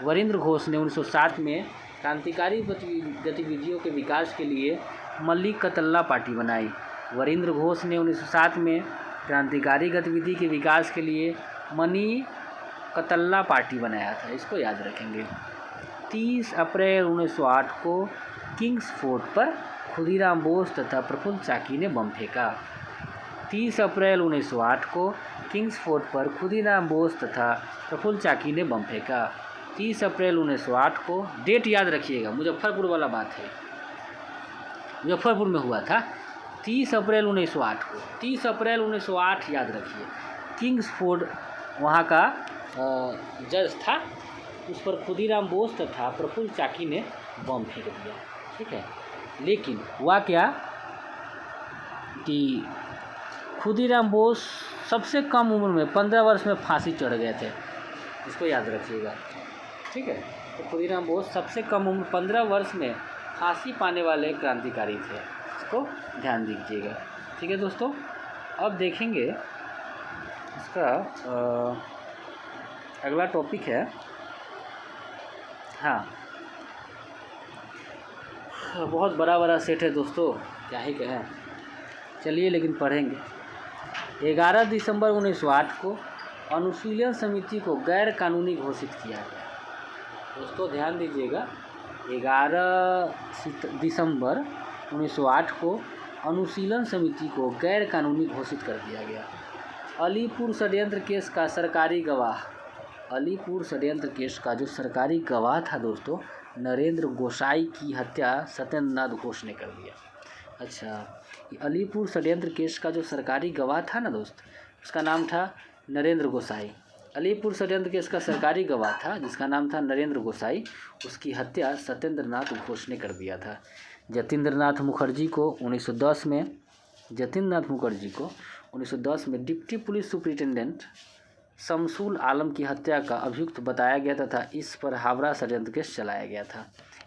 वरिंद्र घोष ने 1907 में क्रांतिकारी गतिविधियों के विकास के लिए मली कत्तल्ला पार्टी बनाई। वरिंद्र घोष ने 1907 में क्रांतिकारी गतिविधि के विकास के लिए मनी कतल्ला पार्टी बनाया था, इसको याद रखेंगे। 30 अप्रैल 1908 को किंग्स फोर्ट पर खुदीराम बोस तथा प्रफुल्ल चाकी ने बम फेंका। 30 अप्रैल 1908 को किंग्स फोर्ट पर खुदीराम बोस तथा प्रफुल्ल चाकी ने बम फेंका। 30 अप्रैल 1908 को, डेट याद रखिएगा, मुजफ्फरपुर वाला बात है, मुजफ्फरपुर में हुआ था 30 अप्रैल 1908 को। 30 अप्रैल 1908 याद रखिए। किंग्स फोर्ट वहाँ का जज था, उस पर खुदीराम बोस तथा प्रफुल्ल चाकी ने बम फेंक दिया, ठीक है। लेकिन हुआ क्या कि खुदीराम बोस सबसे कम उम्र में 15 वर्ष में फांसी चढ़ गए थे, इसको याद रखिएगा, ठीक है। तो खुदीराम बोस सबसे कम उम्र 15 वर्ष में फांसी पाने वाले क्रांतिकारी थे, इसको ध्यान दीजिएगा, ठीक है दोस्तों। अब देखेंगे इसका अगला टॉपिक है, हाँ बहुत बड़ा सेट है दोस्तों, क्या ही कहें, चलिए लेकिन पढ़ेंगे। 11 दिसंबर 1908 को अनुशीलन समिति को गैर कानूनी घोषित किया गया। दोस्तों ध्यान दीजिएगा, 11 दिसंबर 1908 को अनुशीलन समिति को गैर कानूनी घोषित कर दिया गया। अलीपुर षड्यंत्र केस का सरकारी गवाह, अलीपुर षड्यंत्र केस का जो सरकारी गवाह था दोस्तों, नरेंद्र गोसाई की हत्या सत्येंद्र नाथ घोष ने कर दिया। अच्छा, अलीपुर षड्यंत्र केस का जो सरकारी गवाह था ना दोस्त, उसका नाम था नरेंद्र गोसाई। अलीपुर षड्यंत्र केस का सरकारी गवाह था जिसका नाम था नरेंद्र गोसाई, उसकी हत्या सत्येंद्र नाथ घोष ने कर दिया था। जतीन्द्र नाथ मुखर्जी को 1910 में, जतीन्द्र नाथ मुखर्जी को 1910 में डिप्टी पुलिस सुपरिटेंडेंट शमसुल आलम की हत्या का अभियुक्त बताया गया तथा इस पर हावड़ा षड्यंत्र केस चलाया गया था।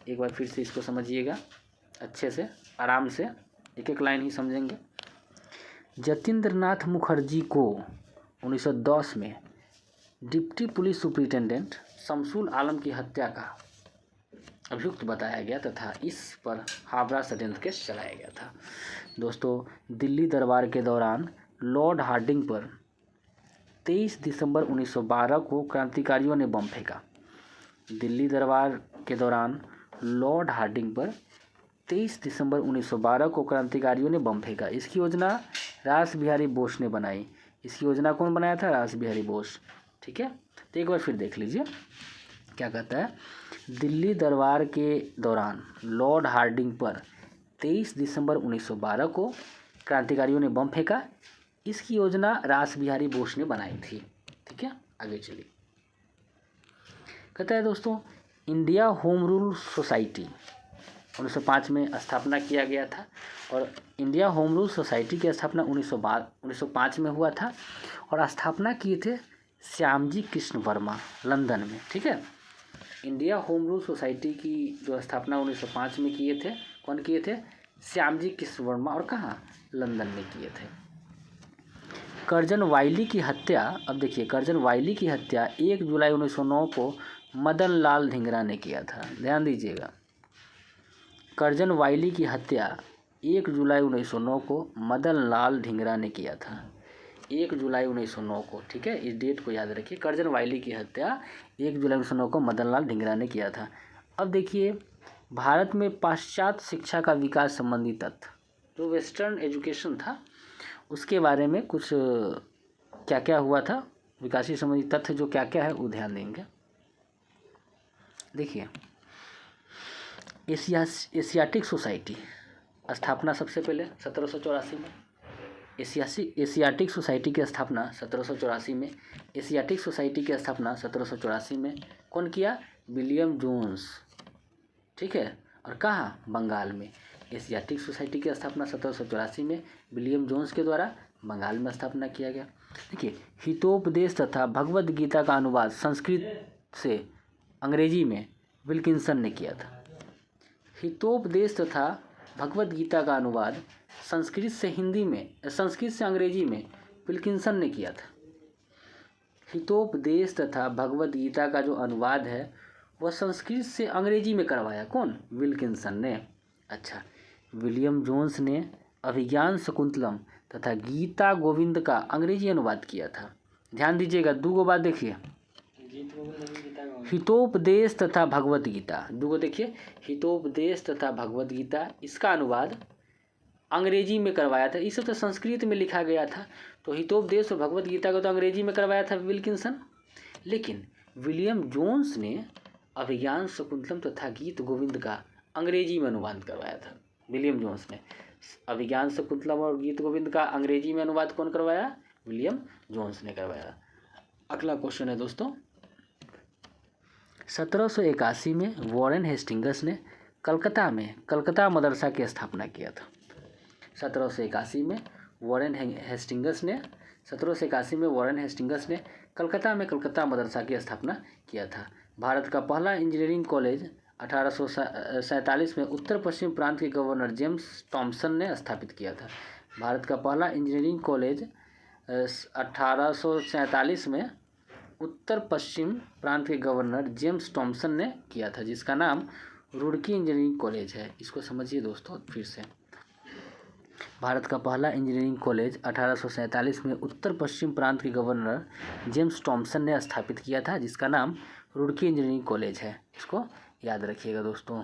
एक बार फिर से इसको समझिएगा अच्छे से, आराम से, एक एक लाइन ही समझेंगे। जतीन्द्र नाथ मुखर्जी को 1910 में डिप्टी पुलिस सुपरिटेंडेंट शमसुल आलम की हत्या का अभियुक्त बताया गया तथा इस पर हावड़ा षड्यंत्र केस चलाया गया था। दोस्तों दिल्ली दरबार के दौरान लॉर्ड हार्डिंग पर 23 दिसंबर 1912 को क्रांतिकारियों ने बम फेंका। दिल्ली दरबार के दौरान लॉर्ड हार्डिंग पर 23 दिसंबर 1912 को क्रांतिकारियों ने बम फेंका। इसकी योजना रास बिहारी बोस ने बनाई। इसकी योजना कौन बनाया था? रास बिहारी बोस, ठीक है। तो एक बार फिर देख लीजिए क्या कहता है। दिल्ली दरबार के दौरान लॉर्ड हार्डिंग पर 23 दिसंबर 1912 को क्रांतिकारियों ने बम फेंका। इसकी योजना रास बिहारी बोस ने बनाई थी, ठीक है। आगे चलिए, कहता है दोस्तों इंडिया होम रूल सोसाइटी 1905 में स्थापना किया गया था और इंडिया होम रूल सोसाइटी की स्थापना 1905 में हुआ था और स्थापना किए थे श्यामजी कृष्ण वर्मा लंदन में, ठीक है। इंडिया होम रूल सोसाइटी की जो स्थापना 1905 में किए थे, कौन किए थे? श्यामजी कृष्ण वर्मा, और कहाँ? लंदन में किए थे। कर्जन वाइली की हत्या, अब देखिए कर्जन वाइली की हत्या 1 जुलाई 1909 को मदन लाल धिंगरा ने किया था। ध्यान दीजिएगा, कर्जन वाइली की हत्या 1 जुलाई 1909 को मदन लाल धिंगरा ने किया था। 1 जुलाई 1909 को, ठीक है, इस डेट को याद रखिए। कर्जन वाइली की हत्या 1 जुलाई 1909 को मदन लाल धिंगरा ने किया था। अब देखिए भारत में पाश्चात्य शिक्षा का विकास संबंधी तथ्य, जो वेस्टर्न एजुकेशन था उसके बारे में कुछ क्या क्या हुआ था, विकासी संबंधी तथ्य जो क्या क्या है वो ध्यान देंगे। देखिए एशियाटिक सोसाइटी स्थापना सबसे पहले 1784 में, एशियाटिक सोसाइटी की स्थापना 1784 में, एशियाटिक सोसाइटी की स्थापना 1784 में कौन किया? विलियम जोन्स, ठीक है। और कहाँ? बंगाल में। एशियाटिक सोसाइटी की स्थापना 1784 में विलियम जोन्स के द्वारा बंगाल में स्थापना किया गया। देखिए हितोपदेश तथा भगवद गीता का अनुवाद संस्कृत से अंग्रेजी में विल्किंसन ने किया था। हितोपदेश तथा भगवद गीता का अनुवाद संस्कृत से अंग्रेजी में विल्किंसन ने किया था। हितोपदेश तथा भगवद गीता का जो अनुवाद है वह संस्कृत से अंग्रेजी में करवाया कौन? विल्किंसन ने। अच्छा, विलियम जोन्स ने अभिज्ञान शकुंतलम तथा गीता गोविंद का अंग्रेजी अनुवाद किया था? ध्यान दीजिएगा, दो बात देखिए, हितोपदेश तथा भगवत गीता, दो देखिए, हितोपदेश तथा भगवत गीता, इसका अनुवाद अंग्रेजी में करवाया था। इसे तो संस्कृत में लिखा गया था, तो हितोपदेश और भगवत गीता को तो अंग्रेजी में करवाया था विल्किंसन, लेकिन विलियम जोन्स ने अभिज्ञान शकुंतलम तथा गीत गोविंद का अंग्रेजी में अनुवाद करवाया था। विलियम जोन्स ने अभिज्ञान शकुंतलम और गीत गोविंद का अंग्रेजी में अनुवाद कौन करवाया? विलियम जोन्स ने करवाया। अगला क्वेश्चन है दोस्तों, 1781 में वॉरेन हेस्टिंग्स ने कलकत्ता में कलकत्ता मदरसा की स्थापना किया था। 1781 में वॉरेन हेस्टिंग्स ने कलकत्ता में कलकत्ता मदरसा की स्थापना किया था। भारत का पहला इंजीनियरिंग कॉलेज 1847 में उत्तर पश्चिम प्रांत के गवर्नर जेम्स टॉमसन ने स्थापित किया था। भारत का पहला इंजीनियरिंग कॉलेज 1847 में उत्तर पश्चिम प्रांत के गवर्नर जेम्स टॉमसन ने किया था, जिसका नाम रुड़की इंजीनियरिंग कॉलेज है। इसको समझिए दोस्तों फिर से, भारत का पहला इंजीनियरिंग कॉलेज 1847 में उत्तर पश्चिम प्रांत के गवर्नर जेम्स टॉमसन ने स्थापित किया था, जिसका नाम रुड़की इंजीनियरिंग कॉलेज है। इसको याद रखिएगा दोस्तों।